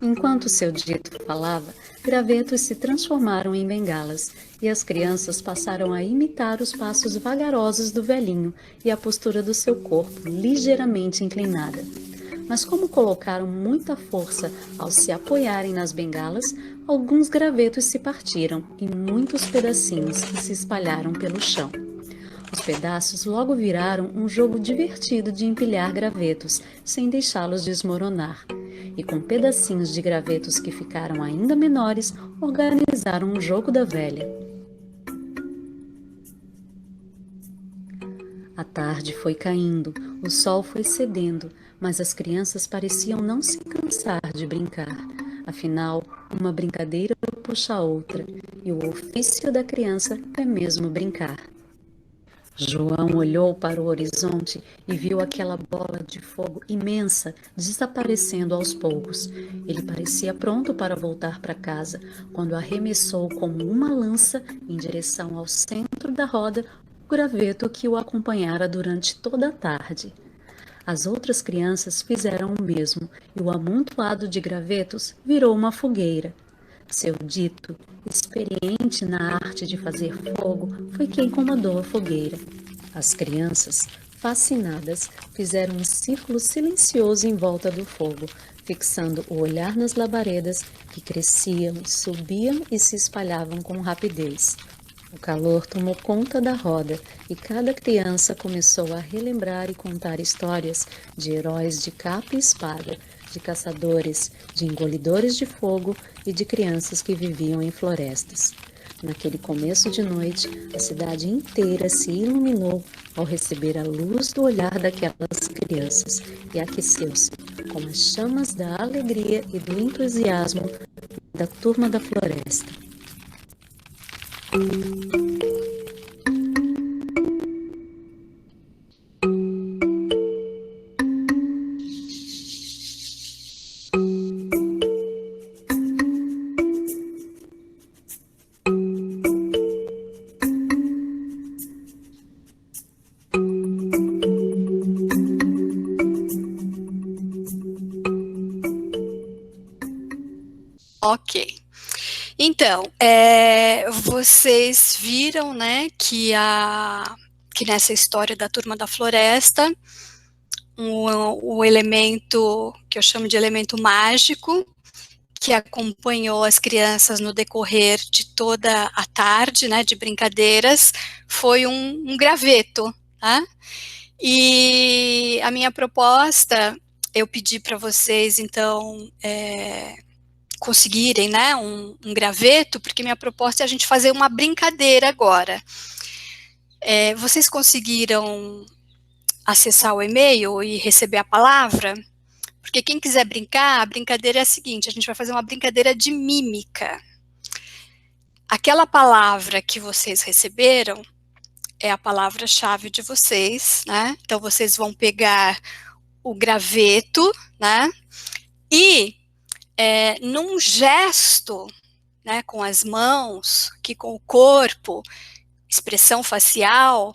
Enquanto seu dito falava, gravetos se transformaram em bengalas e as crianças passaram a imitar os passos vagarosos do velhinho e a postura do seu corpo ligeiramente inclinada. Mas como colocaram muita força ao se apoiarem nas bengalas, alguns gravetos se partiram em muitos pedacinhos que se espalharam pelo chão. Os pedaços logo viraram um jogo divertido de empilhar gravetos, sem deixá-los desmoronar. E com pedacinhos de gravetos que ficaram ainda menores, organizaram um jogo da velha. A tarde foi caindo, o sol foi cedendo, mas as crianças pareciam não se cansar de brincar. Afinal, uma brincadeira puxa a outra, e o ofício da criança é mesmo brincar. João olhou para o horizonte e viu aquela bola de fogo imensa desaparecendo aos poucos. Ele parecia pronto para voltar para casa, quando arremessou como uma lança em direção ao centro da roda o graveto que o acompanhara durante toda a tarde. As outras crianças fizeram o mesmo e o amontoado de gravetos virou uma fogueira. Seu dito, experiente na arte de fazer fogo, foi quem comandou a fogueira. As crianças, fascinadas, fizeram um círculo silencioso em volta do fogo, fixando o olhar nas labaredas que cresciam, subiam e se espalhavam com rapidez. O calor tomou conta da roda e cada criança começou a relembrar e contar histórias de heróis de capa e espada, de caçadores, de engolidores de fogo e de crianças que viviam em florestas. Naquele começo de noite, a cidade inteira se iluminou ao receber a luz do olhar daquelas crianças e aqueceu-se com as chamas da alegria e do entusiasmo da turma da floresta. Ok. Então, vocês viram, né, que nessa história da Turma da Floresta, o elemento que eu chamo de elemento mágico, que acompanhou as crianças no decorrer de toda a tarde, né, de brincadeiras, foi um graveto, tá? E a minha proposta, eu pedi para vocês, então, conseguirem, né, um graveto, porque minha proposta é a gente fazer uma brincadeira agora. Vocês conseguiram acessar o e-mail e receber a palavra? Porque quem quiser brincar, a brincadeira é a seguinte, a gente vai fazer uma brincadeira de mímica. Aquela palavra que vocês receberam é a palavra-chave de vocês, né? Então, vocês vão pegar o graveto, né? E, num gesto, né, com as mãos, que com o corpo, expressão facial,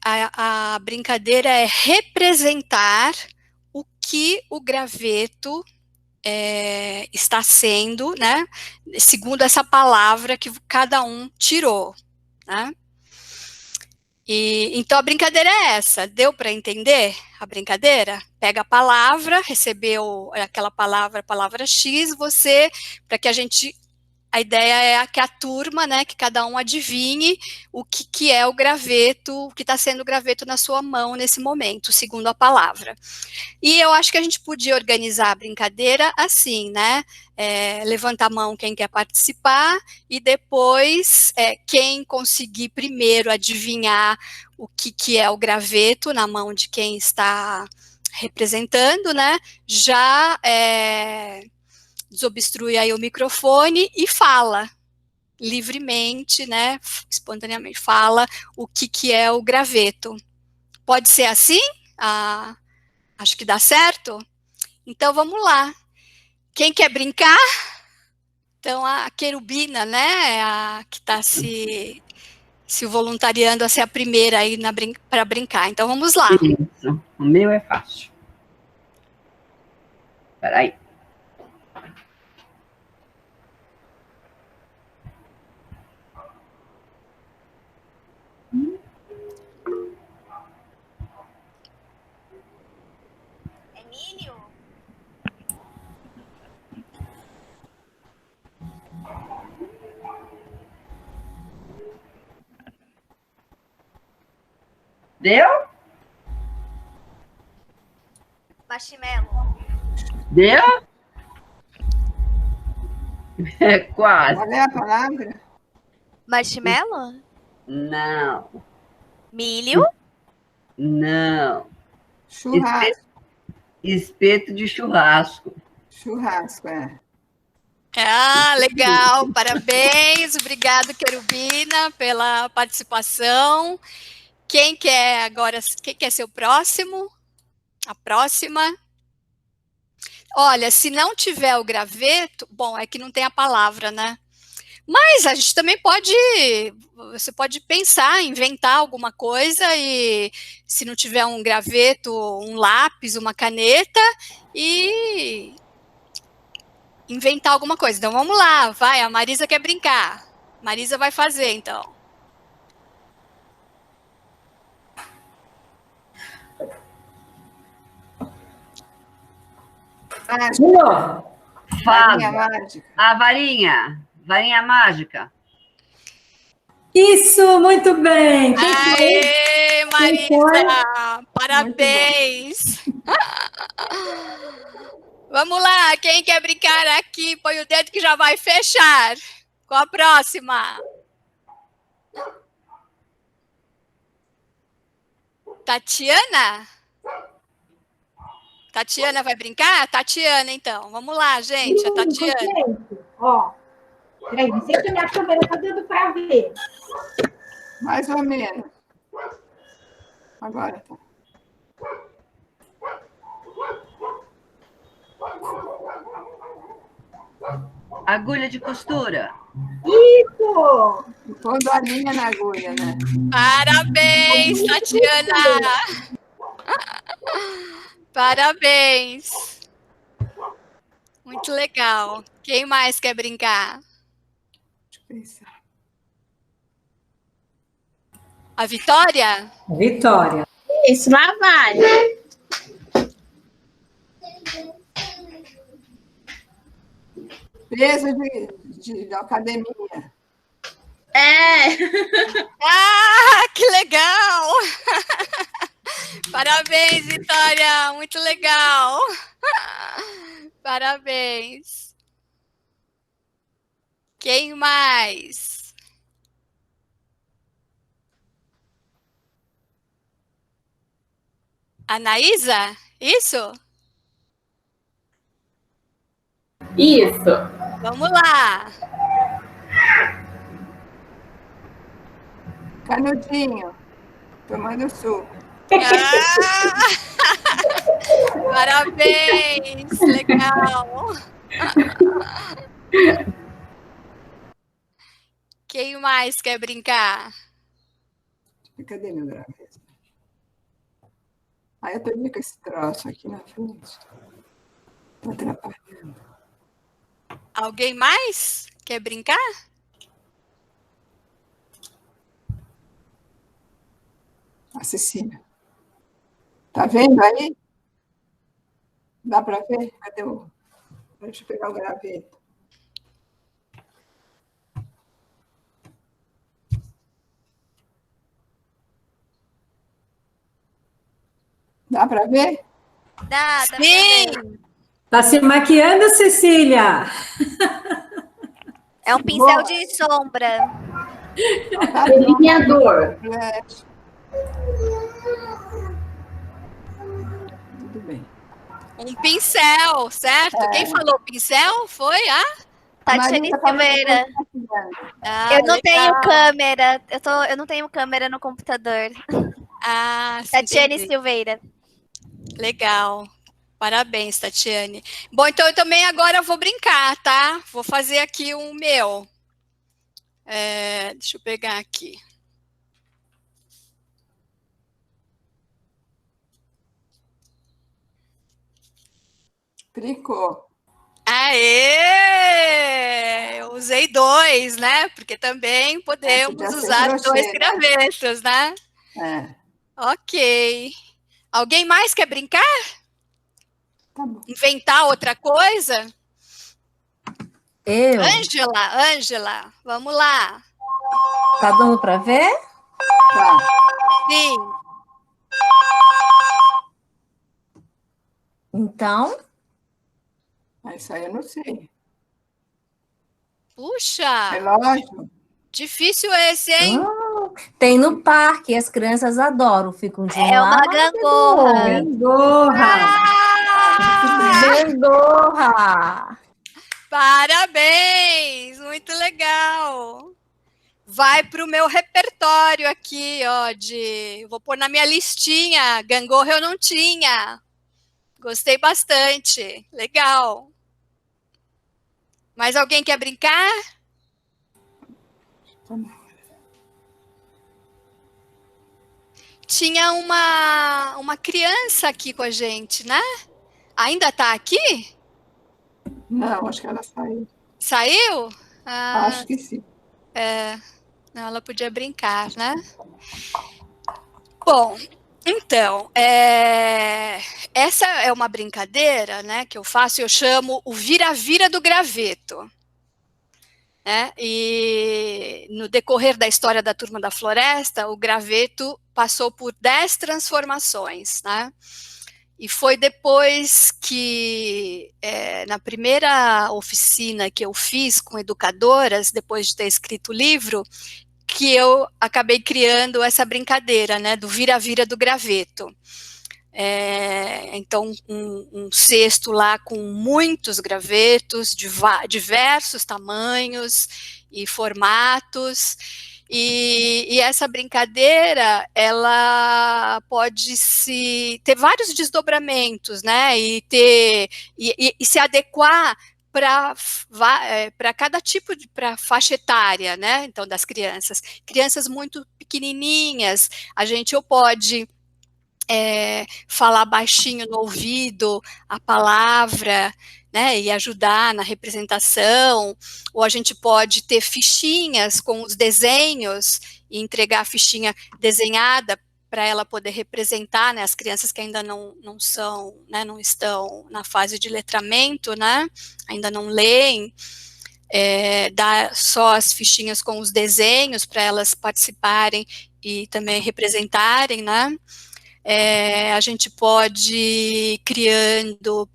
a brincadeira é representar o que o graveto está sendo, né, segundo essa palavra que cada um tirou, né? Então a brincadeira é essa, deu para entender a brincadeira? Pega a palavra, recebeu aquela palavra X, para que a ideia é que a turma, né, que cada um adivinhe o que é o graveto, o que está sendo o graveto na sua mão nesse momento, segundo a palavra. E eu acho que a gente podia organizar a brincadeira assim, né? Levanta a mão quem quer participar e depois quem conseguir primeiro adivinhar o que é o graveto na mão de quem está representando, né? Já desobstrui aí o microfone e fala livremente, né? Espontaneamente fala o que é o graveto. Pode ser assim? Acho que dá certo? Então, vamos lá. Quem quer brincar? Então, a querubina, né, a que está se voluntariando a ser a primeira aí para brincar. Então, vamos lá. Isso. O meu é fácil. Espera aí. Deu? Marshmallow. Deu? É quase. Qual é a palavra? Marshmallow? Não, Milho? não. Churrasco. Espeto de churrasco. Churrasco, é. Ah, legal, parabéns, obrigado, Querubina, pela participação. Quem quer ser o próximo? A próxima? Olha, se não tiver o graveto, bom, é que não tem a palavra, né? Mas a gente também você pode pensar, inventar alguma coisa e se não tiver um graveto, um lápis, uma caneta e inventar alguma coisa. Então vamos lá, vai, a Marisa quer brincar. Marisa vai fazer, então. De novo. Varinha Fada. mágica. A varinha. Varinha mágica. Isso, muito bem. Quem foi? Aê, Marisa! Parabéns! Vamos lá, quem quer brincar aqui, põe o dedo que já vai fechar. Qual a próxima? Tatiana? Tatiana vai brincar? Tatiana, então. Vamos lá, gente, a Tatiana. Gente, ó. Peraí, não sei se a minha câmera tá dando para ver. Mais ou menos. Agora tá. Agulha de costura. Isso! Pondo a linha na agulha, né? Parabéns, Tatiana! Parabéns! Muito legal. Quem mais quer brincar? Deixa eu pensar. A Vitória? Vitória. Isso, lá vai. Peso de academia. É. Ah, que legal! Parabéns, Vitória! Muito legal! Parabéns! Quem mais? Anaísa? Isso? Isso. Vamos lá! Canudinho. Tomando suco. Ah! Parabéns! Legal! Quem mais quer brincar? Cadê meu graveto? Aí eu tô com esse troço aqui na frente. Tá atrapalhando. Alguém mais quer brincar? A Cecília. Tá vendo aí? Dá para ver? Cadê o... Deixa eu pegar o graveto. Dá para ver? Dá pra ver. Sim! Tá se maquiando, Cecília? É um pincel de sombra. Tá Delineador. flash. Tudo bem. Um pincel, certo? Quem falou pincel foi a... Tatiane Marisa falou que Silveira. tá precisando. Ah, Eu não legal. tenho câmera. Eu não tenho câmera no computador. Ah, sim, Tatiane entendi. Silveira. Legal. Parabéns, Tatiane. Bom, então eu também agora vou brincar, tá? Vou fazer aqui o meu. Deixa eu pegar aqui. Tricô. Aê! Eu usei dois, né? Porque também podemos podia ser usar crochê, dois né? gravetos, né? É, Ok. Alguém mais quer brincar? tá bom. Inventar outra coisa? Eu? Ângela, vamos lá. Tá dando para ver? Tá. Sim. Então, Isso aí eu não sei. Puxa, Relógio? difícil esse, hein? tem no parque, as crianças adoram, ficam de um É uma lado e do gangorra. outro. Gangorra! Gangorra! Parabéns! Muito legal! Vai para o meu repertório aqui, ó, vou pôr na minha listinha. Gangorra eu não tinha. Gostei bastante. Legal. Mais alguém quer brincar? Tinha uma criança aqui com a gente, né? Ainda está aqui? Não, acho que ela saiu. Saiu? Acho que sim. Não, ela podia brincar, né? Bom, então, essa é uma brincadeira, né, que eu faço, eu chamo o vira-vira do graveto. Né? E no decorrer da história da Turma da Floresta, o graveto passou por 10 transformações, né? E foi depois que, na primeira oficina que eu fiz com educadoras, depois de ter escrito o livro, que eu acabei criando essa brincadeira, né, do vira-vira do graveto. Então, um cesto lá com muitos gravetos, de diversos tamanhos e formatos, e essa brincadeira, ela pode ter vários desdobramentos, né, e se adequar para cada tipo para faixa etária, né, então das crianças muito pequenininhas, a gente ou pode falar baixinho no ouvido a palavra, né, e ajudar na representação, ou a gente pode ter fichinhas com os desenhos e entregar a fichinha desenhada para ela poder representar, né, as crianças que ainda não são, né, não estão na fase de letramento, né, ainda não leem, dar só as fichinhas com os desenhos para elas participarem e também representarem, né. A gente pode ir criando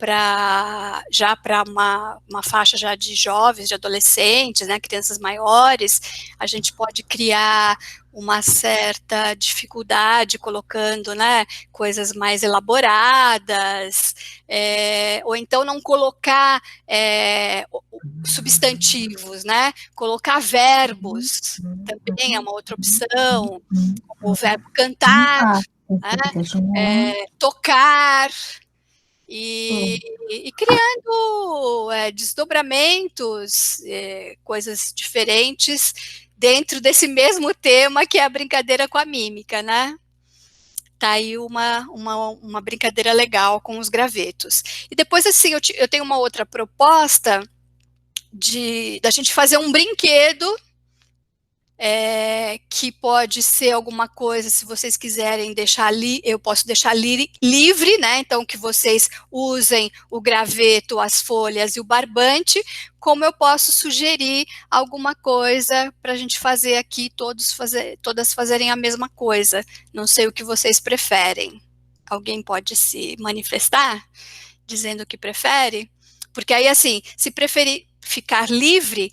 já para uma faixa já de jovens, de adolescentes, né, crianças maiores, a gente pode criar uma certa dificuldade colocando, né, coisas mais elaboradas, ou então não colocar substantivos, né, colocar verbos, também é uma outra opção, como o verbo cantar, tocar, e criando desdobramentos, coisas diferentes dentro desse mesmo tema que é a brincadeira com a mímica, né? Tá aí uma brincadeira legal com os gravetos. E depois, assim, eu tenho uma outra proposta da gente fazer um brinquedo, que pode ser alguma coisa, se vocês quiserem deixar ali, eu posso deixar livre, né, então que vocês usem o graveto, as folhas e o barbante, como eu posso sugerir alguma coisa para a gente fazer aqui, todas fazerem a mesma coisa, não sei o que vocês preferem. Alguém pode se manifestar, dizendo o que prefere? Porque aí, assim, se preferir ficar livre,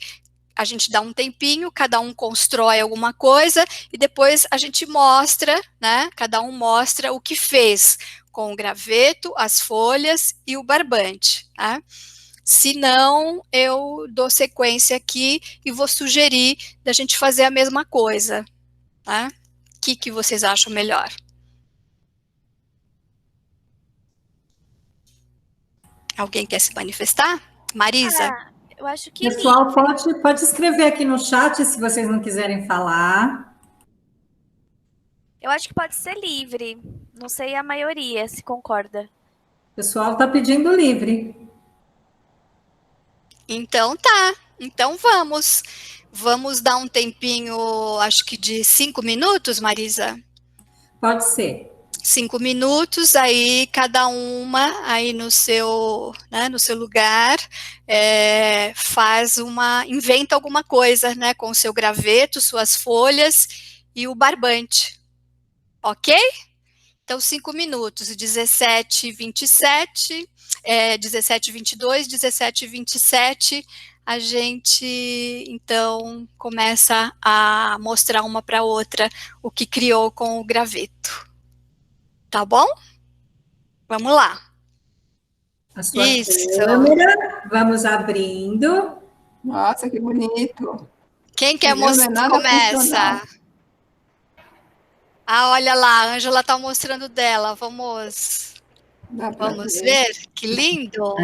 a gente dá um tempinho, cada um constrói alguma coisa e depois a gente mostra, né? Cada um mostra o que fez com o graveto, as folhas e o barbante, tá? Se não, eu dou sequência aqui e vou sugerir da gente fazer a mesma coisa, tá? O que vocês acham melhor? Alguém quer se manifestar? Marisa? Eu acho que Pessoal, pode escrever aqui no chat se vocês não quiserem falar. Eu acho que pode ser livre. Não sei a maioria se concorda. O pessoal está pedindo livre. Então tá. Então vamos. Vamos dar um tempinho, acho que de 5 minutos, Marisa? Pode ser. 5 minutos, aí cada uma aí no seu, né, no seu lugar, inventa alguma coisa, né, com o seu graveto, suas folhas e o barbante, ok? Então, 5 minutos, 17h27, 17h22, 17h27, a gente, então, começa a mostrar uma para outra o que criou com o graveto. Tá bom? Vamos lá. A sua Isso. câmera, vamos abrindo. Nossa, que bonito. Quem quer Meu, não é mostrar? nada Começa. funcional. Ah, olha lá, a Ângela está mostrando dela. Vamos Vamos ver? Que lindo.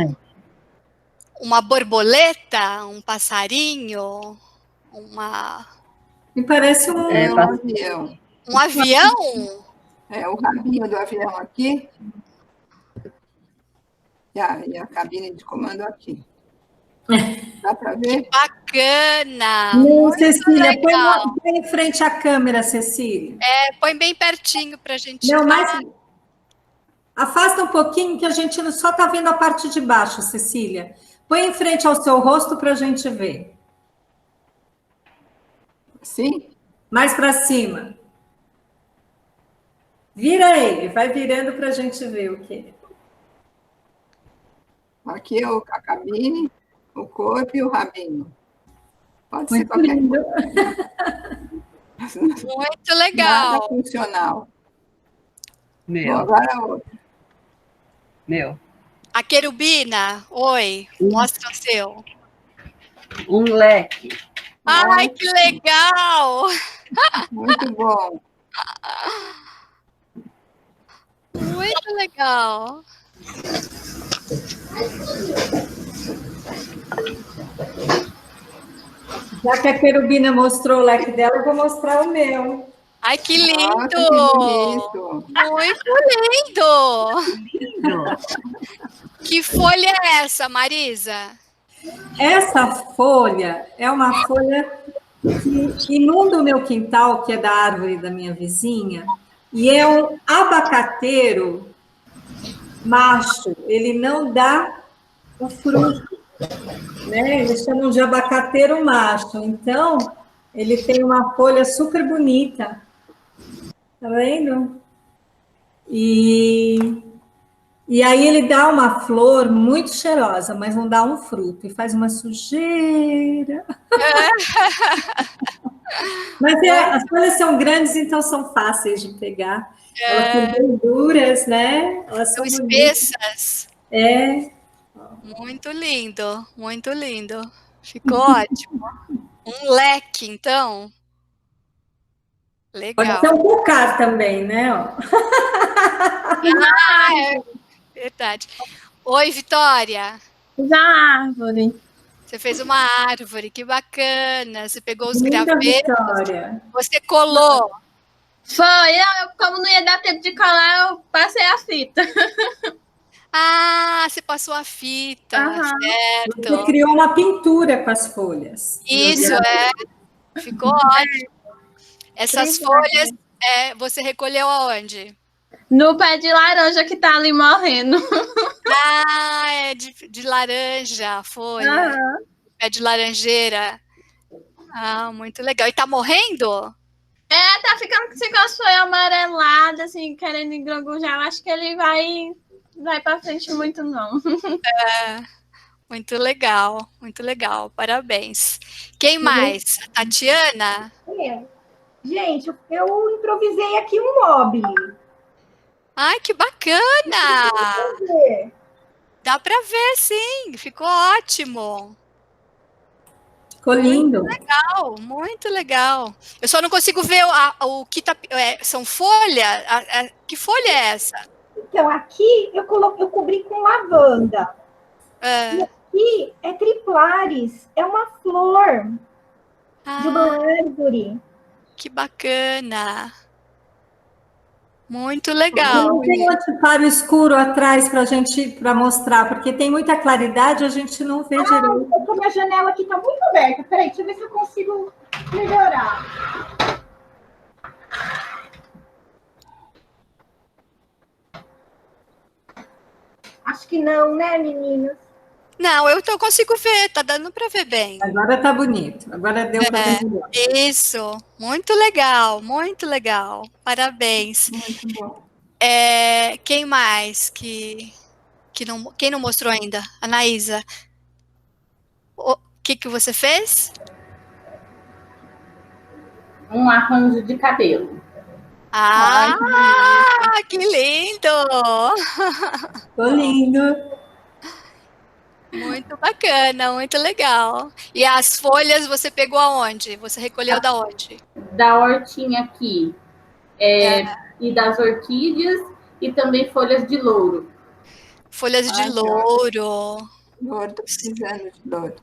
Uma borboleta, um passarinho, Me parece um avião. Um avião? É, o rabinho do avião aqui. E a cabine de comando aqui. Dá para ver? Que bacana! Não, Cecília, põe em frente à câmera, Cecília. Põe bem pertinho para a gente Não, ver. mas afasta um pouquinho que a gente só está vendo a parte de baixo, Cecília. Põe em frente ao seu rosto para a gente ver. Sim? Mais para cima. Vira ele, vai virando para a gente ver o que é. Aqui é a cabine, o corpo e o rabinho. Pode ser Muito qualquer lindo. coisa. Muito legal. Nada funcional. Meu. Bom, agora outro. Meu. A querubina, oi, mostra o seu. Um leque. Ai, que legal! Muito bom. Muito legal. Já que a querubina mostrou o leque dela, eu vou mostrar o meu. Ai, que lindo! Nossa, que bonito. Muito lindo! Que folha é essa, Marisa? Essa folha é uma folha que inunda o meu quintal, que é da árvore da minha vizinha, e é um abacateiro macho. Ele não dá o fruto, né? Eles chamam de abacateiro macho. Então, ele tem uma folha super bonita. Tá vendo? E aí ele dá uma flor muito cheirosa, mas não dá um fruto, e faz uma sujeira. Mas as folhas são grandes, então são fáceis de pegar. Elas são bem duras, né? Elas São são espessas. Muito lindo, muito lindo. Ficou ótimo. Um leque, então. Legal. Pode ser um cocar também, né? É verdade. Oi, Vitória. Da árvore. Você fez uma árvore, que bacana. Você pegou os Linda, gravetos. Vitória. Você colou. Foi, como não ia dar tempo de colar, eu passei a fita. Ah, você passou a fita, certo. Você criou uma pintura com as folhas. Isso, ficou ótimo. Essas folhas, você recolheu aonde? No pé de laranja que tá ali morrendo. Ah, é de laranja a folha. Pé de laranjeira. Ah, muito legal. E tá morrendo? Tá ficando com as folhas amareladas, assim, querendo engrogujar. Eu acho que ele vai pra frente muito, não. Muito legal, muito legal. Parabéns. Quem mais? A Tatiana? Gente, eu improvisei aqui um mobile. Ai, que bacana! Dá para ver, sim. Ficou ótimo. Ficou lindo. Muito legal, muito legal. Eu só não consigo ver o que tá. São folhas? Que folha é essa? Então, aqui eu cobri com lavanda. E aqui é triplares. É uma flor de uma árvore. Que bacana. Muito legal. Não tem um antiparo escuro atrás para mostrar, porque tem muita claridade, a gente não vê direito. A minha janela aqui está muito aberta. Peraí, deixa eu ver se eu consigo melhorar. Acho que não, né, meninas? Não, eu consigo ver, tá dando para ver bem. Agora tá bonito, agora deu para ver melhor. Isso, muito legal, muito legal. Parabéns. Muito bom. Quem mais quem não mostrou ainda? Anaísa. O que você fez? Um arranjo de cabelo. Ah, que lindo! Ficou lindo. Muito bacana, muito legal. E as folhas você pegou aonde? Você recolheu da onde? Da hortinha aqui. E das orquídeas e também folhas de louro. Folhas de louro. Louro, tô precisando de louro.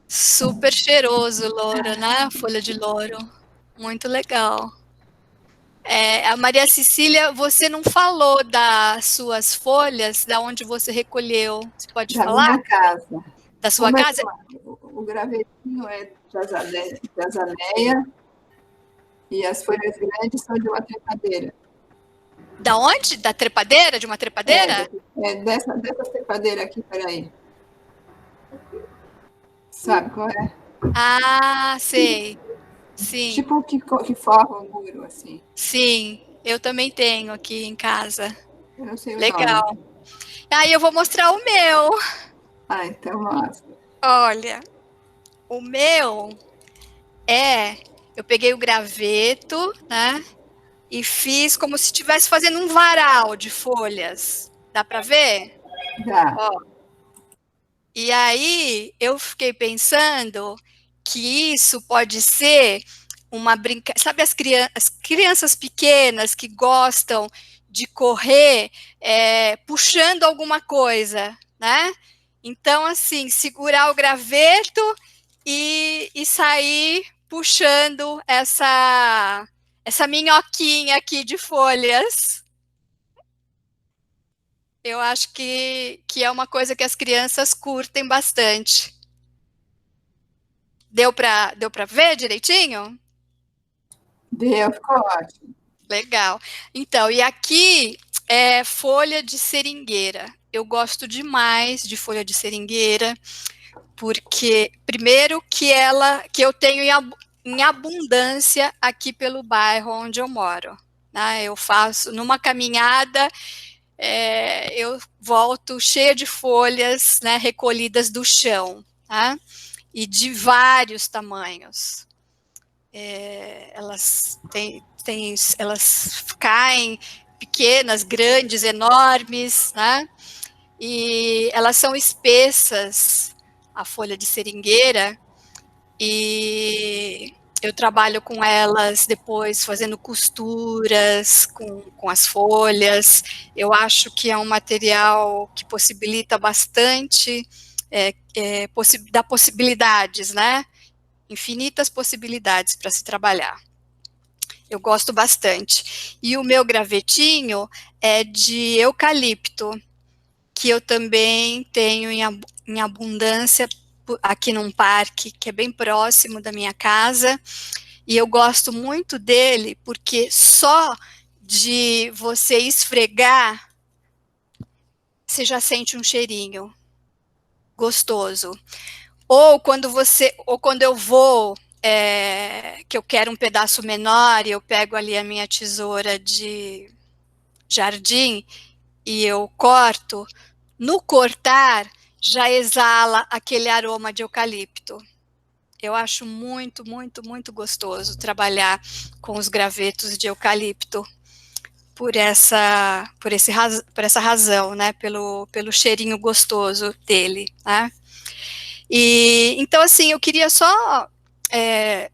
Super cheiroso, louro, né? Folha de louro. Muito legal. A Maria Cecília, você não falou das suas folhas, da onde você recolheu. Você pode falar? Da minha casa. Da sua casa? O gravetinho é de azaleia e as folhas grandes são de uma trepadeira. Da onde? Da trepadeira? De uma trepadeira? Dessa trepadeira aqui, peraí. Sabe qual é? Ah, sei. Sim. Tipo que forra o muro, assim. Sim, eu também tenho aqui em casa. Eu não sei o legal. nome. Aí eu vou mostrar o meu. Então mostra. Olha, o meu eu peguei o graveto, né? E fiz como se estivesse fazendo um varal de folhas. Dá para ver? Dá. Ó. E aí eu fiquei pensando que isso pode ser uma brincadeira. Sabe as crianças pequenas que gostam de correr puxando alguma coisa, né? Então, assim, segurar o graveto e sair puxando essa minhoquinha aqui de folhas. Eu acho que é uma coisa que as crianças curtem bastante. Deu para ver direitinho? Deu, ficou ótimo. Legal. Então, e aqui é folha de seringueira. Eu gosto demais de folha de seringueira, porque, primeiro, que eu tenho em abundância aqui pelo bairro onde eu moro. Né? Eu faço, numa caminhada, eu volto cheia de folhas, né, recolhidas do chão, tá? E de vários tamanhos. Elas caem pequenas, grandes, enormes, né? E elas são espessas, a folha de seringueira, e eu trabalho com elas depois fazendo costuras com as folhas. Eu acho que é um material que possibilita bastante, dá possibilidades, né? Infinitas possibilidades para se trabalhar. Eu gosto bastante. E o meu gravetinho é de eucalipto, que eu também tenho em abundância aqui num parque que é bem próximo da minha casa, e eu gosto muito dele porque só de você esfregar, você já sente um cheirinho gostoso. Ou quando eu vou, que eu quero um pedaço menor, e eu pego ali a minha tesoura de jardim e eu corto, no cortar já exala aquele aroma de eucalipto. Eu acho muito, muito, muito gostoso trabalhar com os gravetos de eucalipto por essa razão, né? Pelo cheirinho gostoso dele, né? E então, assim, eu queria só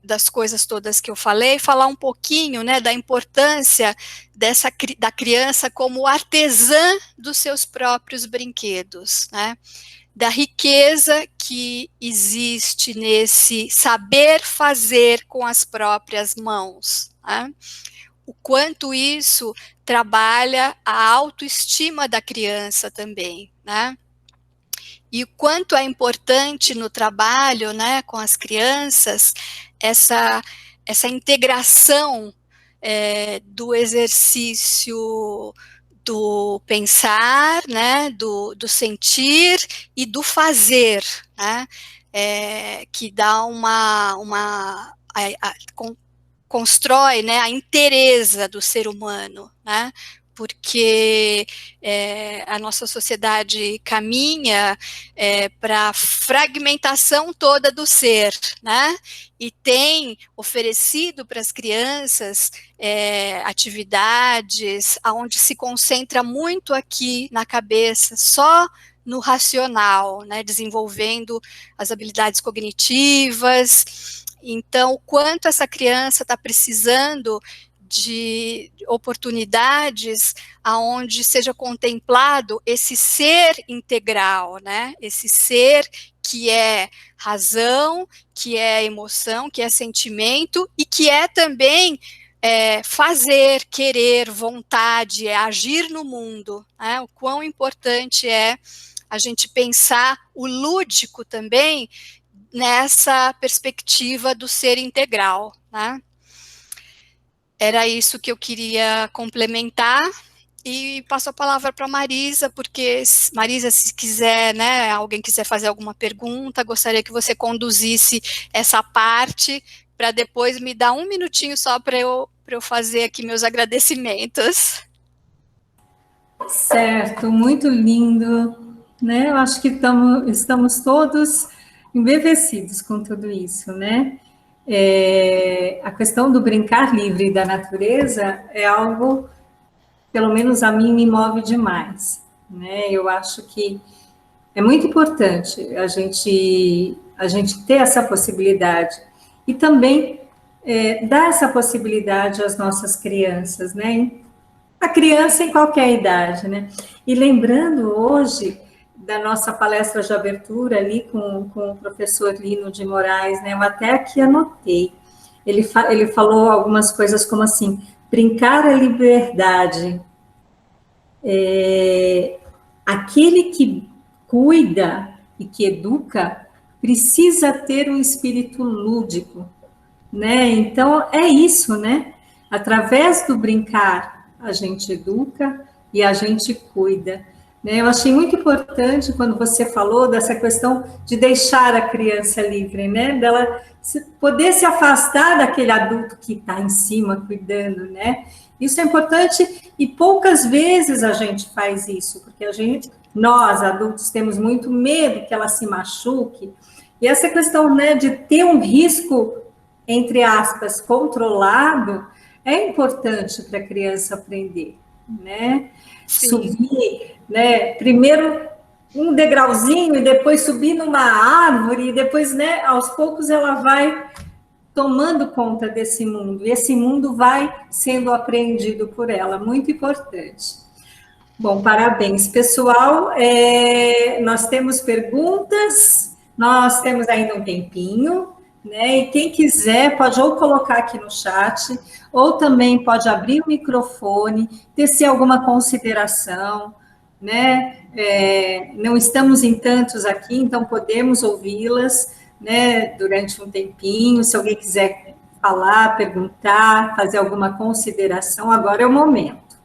das coisas todas que eu falei, falar um pouquinho, né, da importância da criança como artesã dos seus próprios brinquedos, né? Da riqueza que existe nesse saber fazer com as próprias mãos, né? O quanto isso trabalha a autoestima da criança também, né? E o quanto é importante no trabalho, né, com as crianças, essa integração do exercício do pensar, né, do sentir e do fazer, né, que dá constrói, né, a inteireza do ser humano, né, porque a nossa sociedade caminha para a fragmentação toda do ser, né? E tem oferecido para as crianças atividades onde se concentra muito aqui na cabeça, só no racional, né? Desenvolvendo as habilidades cognitivas. Então, o quanto essa criança está precisando de oportunidades aonde seja contemplado esse ser integral, né? Esse ser que é razão, que é emoção, que é sentimento e que é também fazer, querer, vontade, agir no mundo, né? O quão importante é a gente pensar o lúdico também nessa perspectiva do ser integral, né? Era isso que eu queria complementar e passo a palavra para a Marisa, porque, Marisa, se quiser, né, alguém quiser fazer alguma pergunta, gostaria que você conduzisse essa parte para depois me dar um minutinho só para eu fazer aqui meus agradecimentos. Certo, muito lindo, né? Eu acho que estamos todos embevecidos com tudo isso, né? A questão do brincar livre da natureza é algo, pelo menos a mim, me move demais, né? Eu acho que é muito importante a gente ter essa possibilidade e também dar essa possibilidade às nossas crianças, né? A criança em qualquer idade, né? E lembrando hoje da nossa palestra de abertura ali com o professor Lino de Moraes, né? Eu até aqui anotei. Ele falou algumas coisas como assim, brincar é liberdade. Aquele que cuida e que educa precisa ter um espírito lúdico, né? Então, é isso, né? Através do brincar, a gente educa e a gente cuida. Eu achei muito importante quando você falou dessa questão de deixar a criança livre, né? Dela poder se afastar daquele adulto que está em cima cuidando, né? Isso é importante e poucas vezes a gente faz isso, porque nós adultos temos muito medo que ela se machuque. E essa questão, né, de ter um risco, entre aspas, controlado, é importante para a criança aprender, né? Sim. Subir, né? Primeiro um degrauzinho e depois subir numa árvore e depois, né, aos poucos ela vai tomando conta desse mundo e esse mundo vai sendo apreendido por ela, muito importante. Bom, parabéns, pessoal. Nós temos perguntas, nós temos ainda um tempinho, né? E quem quiser pode ou colocar aqui no chat, ou também pode abrir o microfone, tecer alguma consideração, né? Não estamos em tantos aqui, então podemos ouvi-las, né, durante um tempinho. Se alguém quiser falar, perguntar, fazer alguma consideração, agora é o momento.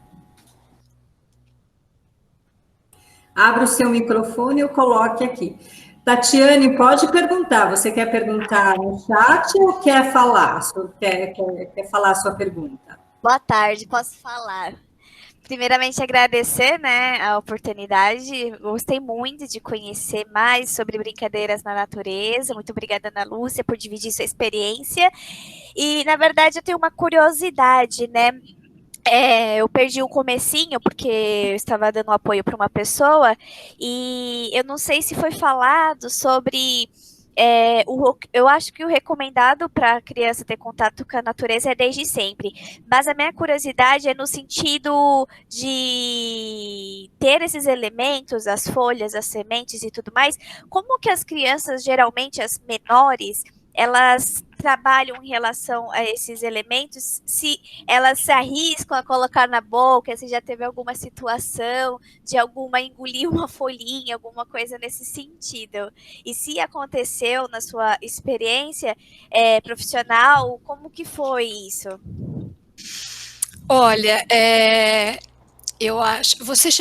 Abra o seu microfone e eu coloque aqui. Tatiane, pode perguntar. Você quer perguntar no chat ou quer falar? Quer falar a sua pergunta? Boa tarde, posso falar. Primeiramente, agradecer, né, a oportunidade. Gostei muito de conhecer mais sobre brincadeiras na natureza. Muito obrigada, Ana Lúcia, por dividir sua experiência. E, na verdade, eu tenho uma curiosidade, né? Eu perdi o comecinho, porque eu estava dando apoio para uma pessoa, e eu não sei se foi falado sobre... eu acho que o recomendado para a criança ter contato com a natureza é desde sempre, mas a minha curiosidade é no sentido de ter esses elementos, as folhas, as sementes e tudo mais, como que as crianças, geralmente as menores, elas trabalham em relação a esses elementos, se elas se arriscam a colocar na boca, se já teve alguma situação de alguma engolir uma folhinha, alguma coisa nesse sentido. E se aconteceu na sua experiência profissional, como que foi isso? Olha, eu acho...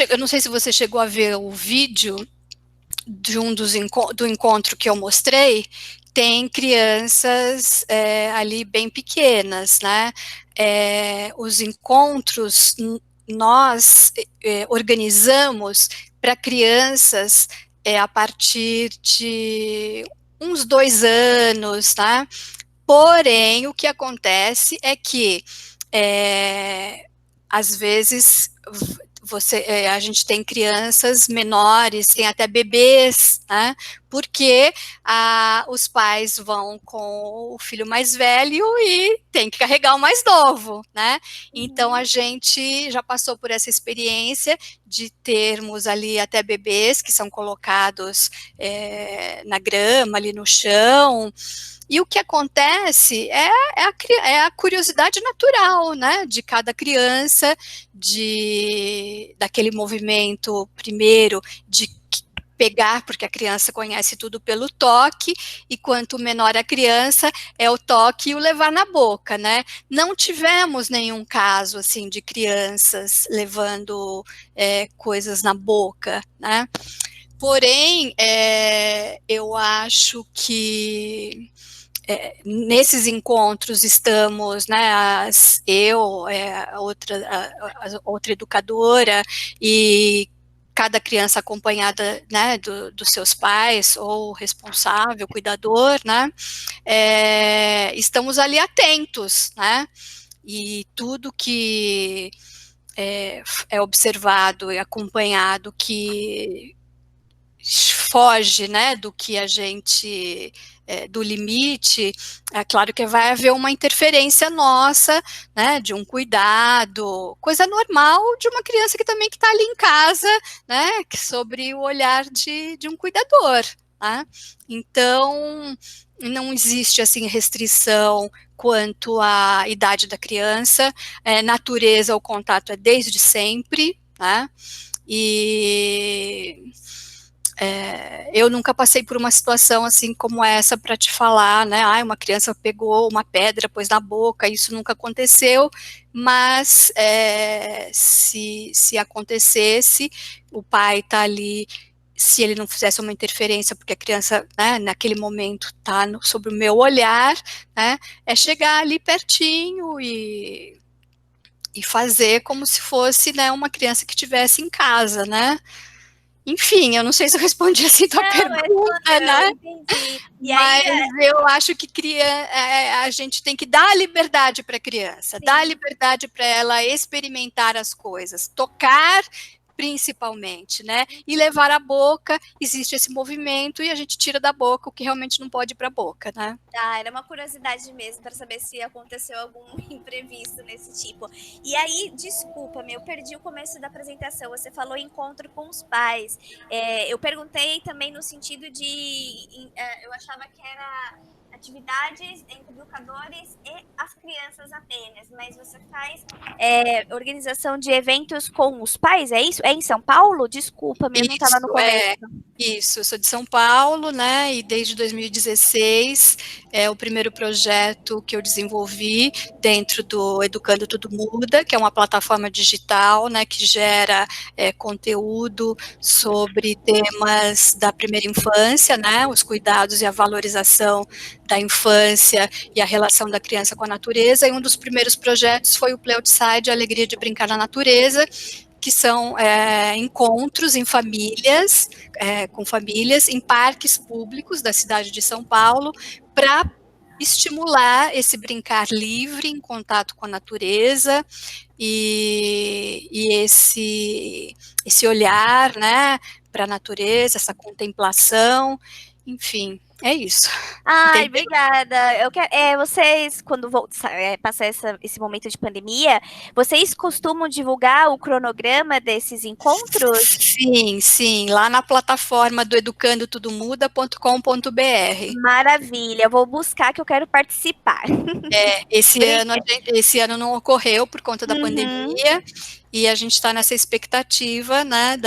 eu não sei se você chegou a ver o vídeo de do encontro que eu mostrei. Tem crianças ali bem pequenas, né? Os encontros nós organizamos para crianças a partir de uns 2 anos, tá? Porém, o que acontece é que, às vezes, a gente tem crianças menores, tem até bebês, né? Porque os pais vão com o filho mais velho e tem que carregar o mais novo, né? Então, a gente já passou por essa experiência de termos ali até bebês que são colocados na grama, ali no chão. E o que acontece é a curiosidade natural, né, de cada criança, daquele movimento, primeiro, de pegar, porque a criança conhece tudo pelo toque, e quanto menor a criança, é o toque e o levar na boca, né? Não tivemos nenhum caso, assim, de crianças levando coisas na boca, né? Porém, eu acho que nesses encontros estamos, né, outra educadora e cada criança acompanhada, né, dos seus pais ou responsável, cuidador, né, estamos ali atentos, né, e tudo que é observado e acompanhado que foge, né, do que a gente, do limite, é claro que vai haver uma interferência nossa, né, de um cuidado, coisa normal de uma criança que também está ali em casa, né, sobre o olhar de um cuidador, né? Então, não existe, assim, restrição quanto à idade da criança, natureza, o contato é desde sempre, né, e eu nunca passei por uma situação assim como essa para te falar, né, uma criança pegou uma pedra, pôs na boca, isso nunca aconteceu, mas se acontecesse, o pai está ali, se ele não fizesse uma interferência, porque a criança, né, naquele momento está sob o meu olhar, né, é chegar ali pertinho e fazer como se fosse, né, uma criança que estivesse em casa, né. Enfim, eu não sei se eu respondi assim tua pergunta, né? Entendi. Mas eu acho que a gente tem que dar a liberdade para a criança, dar a liberdade para ela experimentar as coisas, tocar principalmente, né? E levar à boca, existe esse movimento e a gente tira da boca o que realmente não pode ir para a boca, né? Ah, era uma curiosidade mesmo para saber se aconteceu algum imprevisto nesse tipo. E aí, desculpa, eu perdi o começo da apresentação. Você falou encontro com os pais. Eu perguntei também no sentido de, eu achava que era atividades entre educadores e as crianças apenas, mas você faz organização de eventos com os pais, é isso? É em São Paulo? Desculpa, eu não estava no começo. Isso, eu sou de São Paulo, né, e desde 2016 é o primeiro projeto que eu desenvolvi dentro do Educando Tudo Muda, que é uma plataforma digital, né, que gera conteúdo sobre temas da primeira infância, né, os cuidados e a valorização da infância e a relação da criança com a natureza, e um dos primeiros projetos foi o Play Outside, a alegria de brincar na natureza, que são encontros em famílias, com famílias, em parques públicos da cidade de São Paulo, para estimular esse brincar livre, em contato com a natureza, e esse olhar, né, para a natureza, essa contemplação, enfim, é isso. Ai, obrigada. Eu quero, vocês, quando passar esse momento de pandemia, vocês costumam divulgar o cronograma desses encontros? Sim, sim, lá na plataforma do educandotudomuda.com.br. Maravilha, eu vou buscar que eu quero participar. Esse ano não ocorreu por conta da pandemia, e a gente está nessa expectativa, né,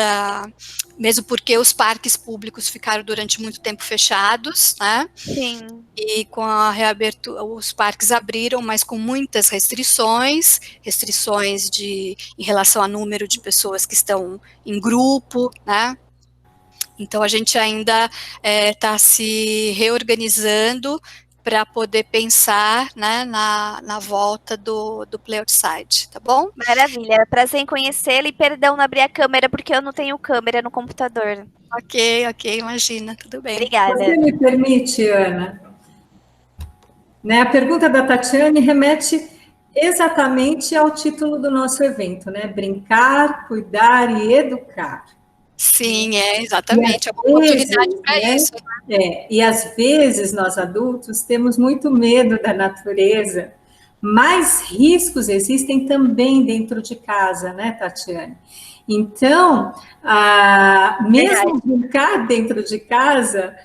mesmo porque os parques públicos ficaram durante muito tempo fechados, né? Sim. E com a reabertura, os parques abriram, mas com muitas restrições em relação ao número de pessoas que estão em grupo, né? Então a gente ainda está se reorganizando para poder pensar, né, na volta do Play Outside, tá bom? Maravilha, prazer em conhecê-la e perdão não abrir a câmera porque eu não tenho câmera no computador. Ok, imagina, tudo bem. Obrigada. Você me permite, Ana? Né, a pergunta da Tatiane remete exatamente ao título do nosso evento, né? Brincar, cuidar e educar. Sim, exatamente, é uma oportunidade para isso. Né? E às vezes nós adultos temos muito medo da natureza, mas riscos existem também dentro de casa, né, Tatiane? Então, mesmo brincar dentro de casa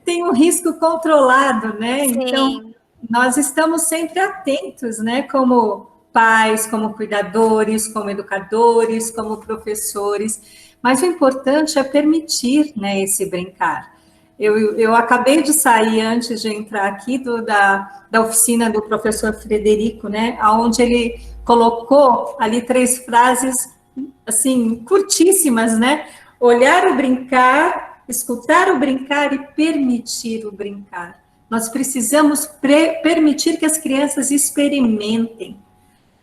tem um risco controlado, né? Sim. Então, nós estamos sempre atentos, né? Como pais, como cuidadores, como educadores, como professores. Mas o importante é permitir, né, esse brincar. Eu acabei de sair, antes de entrar aqui, da oficina do professor Frederico, né? Onde ele colocou ali 3 frases, assim, curtíssimas, né? Olhar o brincar, escutar o brincar e permitir o brincar. Nós precisamos permitir que as crianças experimentem,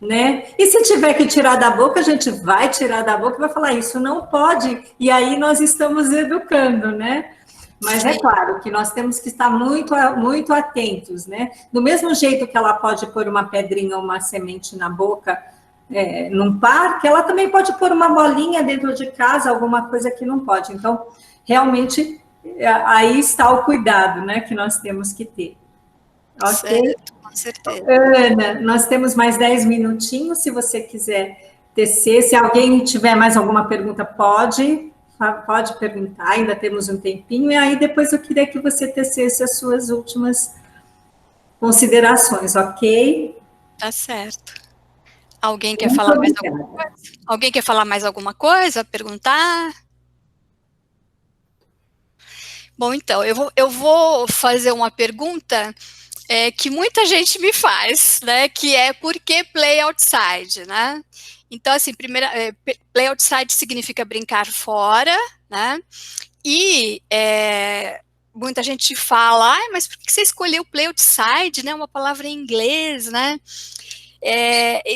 né? E se tiver que tirar da boca, a gente vai tirar da boca e vai falar, isso não pode, e aí nós estamos educando, né? Mas é claro que nós temos que estar muito, muito atentos, né? Do mesmo jeito que ela pode pôr uma pedrinha ou uma semente na boca num parque, ela também pode pôr uma bolinha dentro de casa, alguma coisa que não pode. Então, realmente, aí está o cuidado, né, que nós temos que ter. Ok? Certo, com certeza. Ana, nós temos mais 10 minutinhos, se você quiser tecer. Se alguém tiver mais alguma pergunta, pode perguntar, ainda temos um tempinho. E aí, depois eu queria que você tecesse as suas últimas considerações, ok? Tá certo. Alguém quer falar mais alguma coisa? Alguém quer falar mais alguma coisa? Perguntar? Bom, então, eu vou fazer uma pergunta que muita gente me faz, né? Que é por que play outside, né? Então, assim, play outside significa brincar fora, né? E muita gente fala, mas por que você escolheu play outside, né? Uma palavra em inglês, né?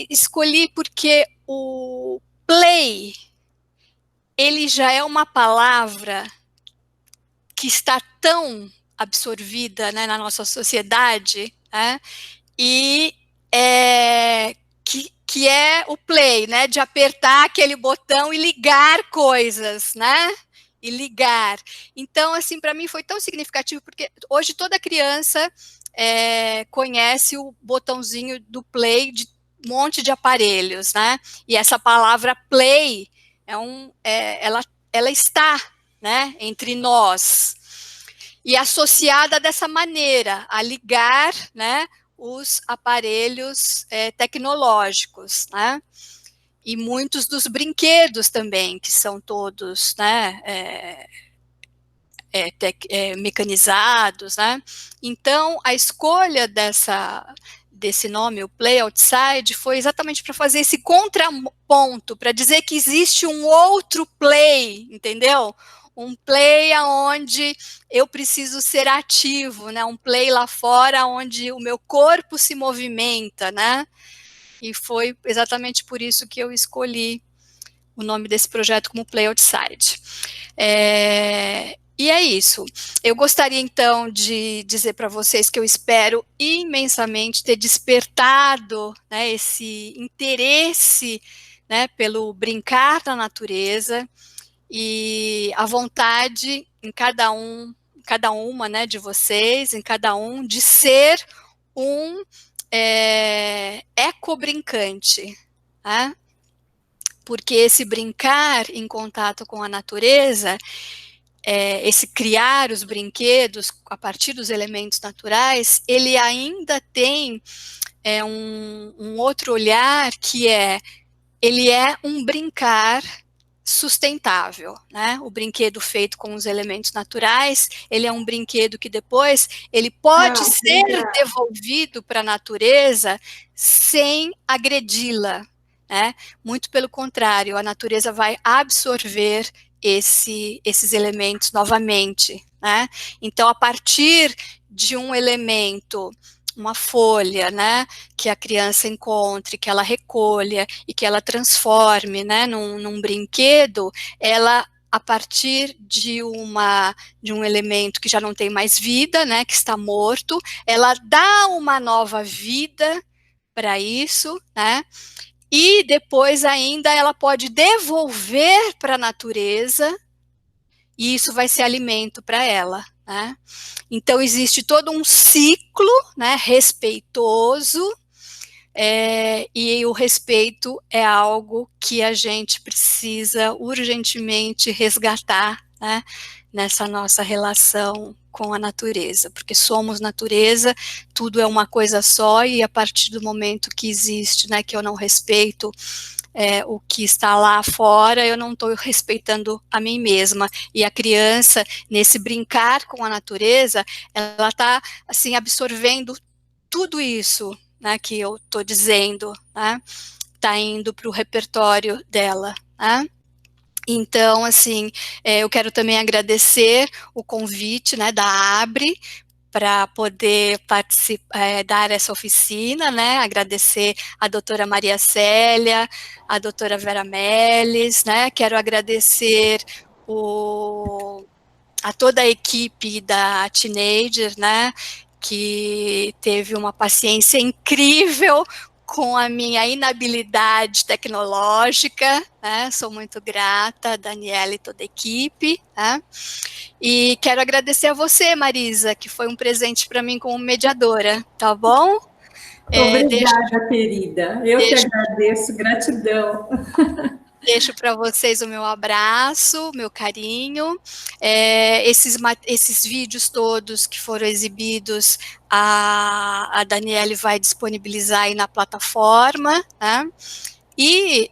Escolhi porque o play, ele já é uma palavra que está tão absorvida, né, na nossa sociedade, né, e que é o play, né, de apertar aquele botão e ligar coisas, né, e ligar. Então, assim, para mim foi tão significativo, porque hoje toda criança conhece o botãozinho do play de um monte de aparelhos, né? E essa palavra play ela está, né, entre nós e associada dessa maneira a ligar, né, os aparelhos tecnológicos, né? E muitos dos brinquedos também, que são todos, né, mecanizados, né? Então, a escolha desse nome, o Play Outside, foi exatamente para fazer esse contraponto, para dizer que existe um outro play, entendeu? Um play onde eu preciso ser ativo, né? Um play lá fora onde o meu corpo se movimenta, né? E foi exatamente por isso que eu escolhi o nome desse projeto como Play Outside. E é isso. Eu gostaria, então, de dizer para vocês que eu espero imensamente ter despertado, né, esse interesse, né, pelo brincar na natureza e a vontade em cada uma, né, de vocês, em cada um, de ser um ecobrincante, né? Porque esse brincar em contato com a natureza, esse criar os brinquedos a partir dos elementos naturais, ele ainda tem um outro olhar que ele é um brincar sustentável, né? O brinquedo feito com os elementos naturais, ele é um brinquedo que depois ele pode ser devolvido para a natureza sem agredi-la, né? Muito pelo contrário, a natureza vai absorver esses elementos novamente, né? Então, a partir de um elemento, uma folha, né, que a criança encontre, que ela recolha e que ela transforme, né, num brinquedo, ela, a partir de um elemento que já não tem mais vida, né, que está morto, ela dá uma nova vida para isso, né, e depois ainda ela pode devolver para a natureza, e isso vai ser alimento para ela, né? Então, existe todo um ciclo, né, respeitoso, e o respeito é algo que a gente precisa urgentemente resgatar, né, nessa nossa relação com a natureza, porque somos natureza, tudo é uma coisa só, e a partir do momento que existe, né, que eu não respeito o que está lá fora, eu não estou respeitando a mim mesma. E a criança, nesse brincar com a natureza, ela está, assim, absorvendo tudo isso, né, que eu estou dizendo, né, está indo para o repertório dela, né. Então, assim, eu quero também agradecer o convite, né, da Abre, para poder participar, dar essa oficina, né, agradecer a doutora Maria Célia, a doutora Vera Meles, né, quero agradecer a toda a equipe da Teenager, né, que teve uma paciência incrível com a minha inabilidade tecnológica, né, sou muito grata, a Daniela e toda a equipe, né, e quero agradecer a você, Marisa, que foi um presente para mim como mediadora, tá bom? Obrigada, querida, eu que agradeço, gratidão. Deixo para vocês o meu abraço, meu carinho, esses vídeos todos que foram exibidos, a Daniele vai disponibilizar aí na plataforma, né? E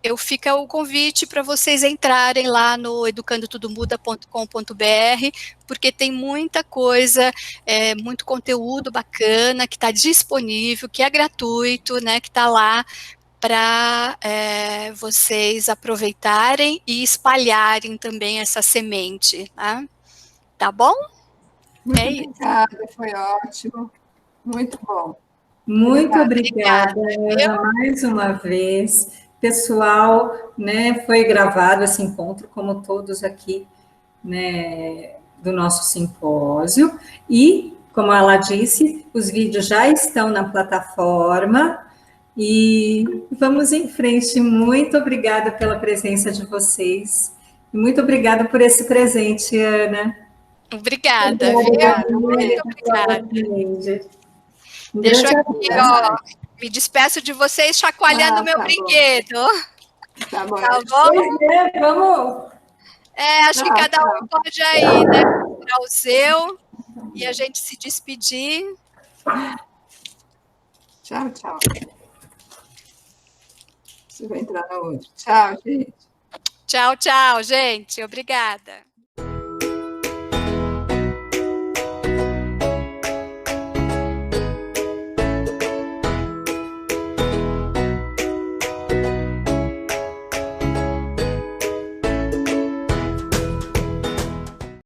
eu fica o convite para vocês entrarem lá no educandotudomuda.com.br, porque tem muita coisa, muito conteúdo bacana que está disponível, que é gratuito, né? Que está lá para vocês aproveitarem e espalharem também essa semente, né? Tá bom? Muito obrigada, foi ótimo, muito bom. Muito obrigada, Ana, mais uma vez. Pessoal, né, foi gravado esse encontro, como todos aqui, né, do nosso simpósio, e, como ela disse, os vídeos já estão na plataforma, e vamos em frente. Muito obrigada pela presença de vocês. E muito obrigada por esse presente, Ana. Obrigada, muito obrigada. Deixa eu aqui, ó, me despeço de vocês chacoalhando meu brinquedo. Tá bom. Tá bom? Vamos. Acho que cada um pode aí, né, tirar o seu e a gente se despedir. Tchau, tchau. Você vai entrar no outro. Tchau, gente. Tchau, tchau, gente. Obrigada.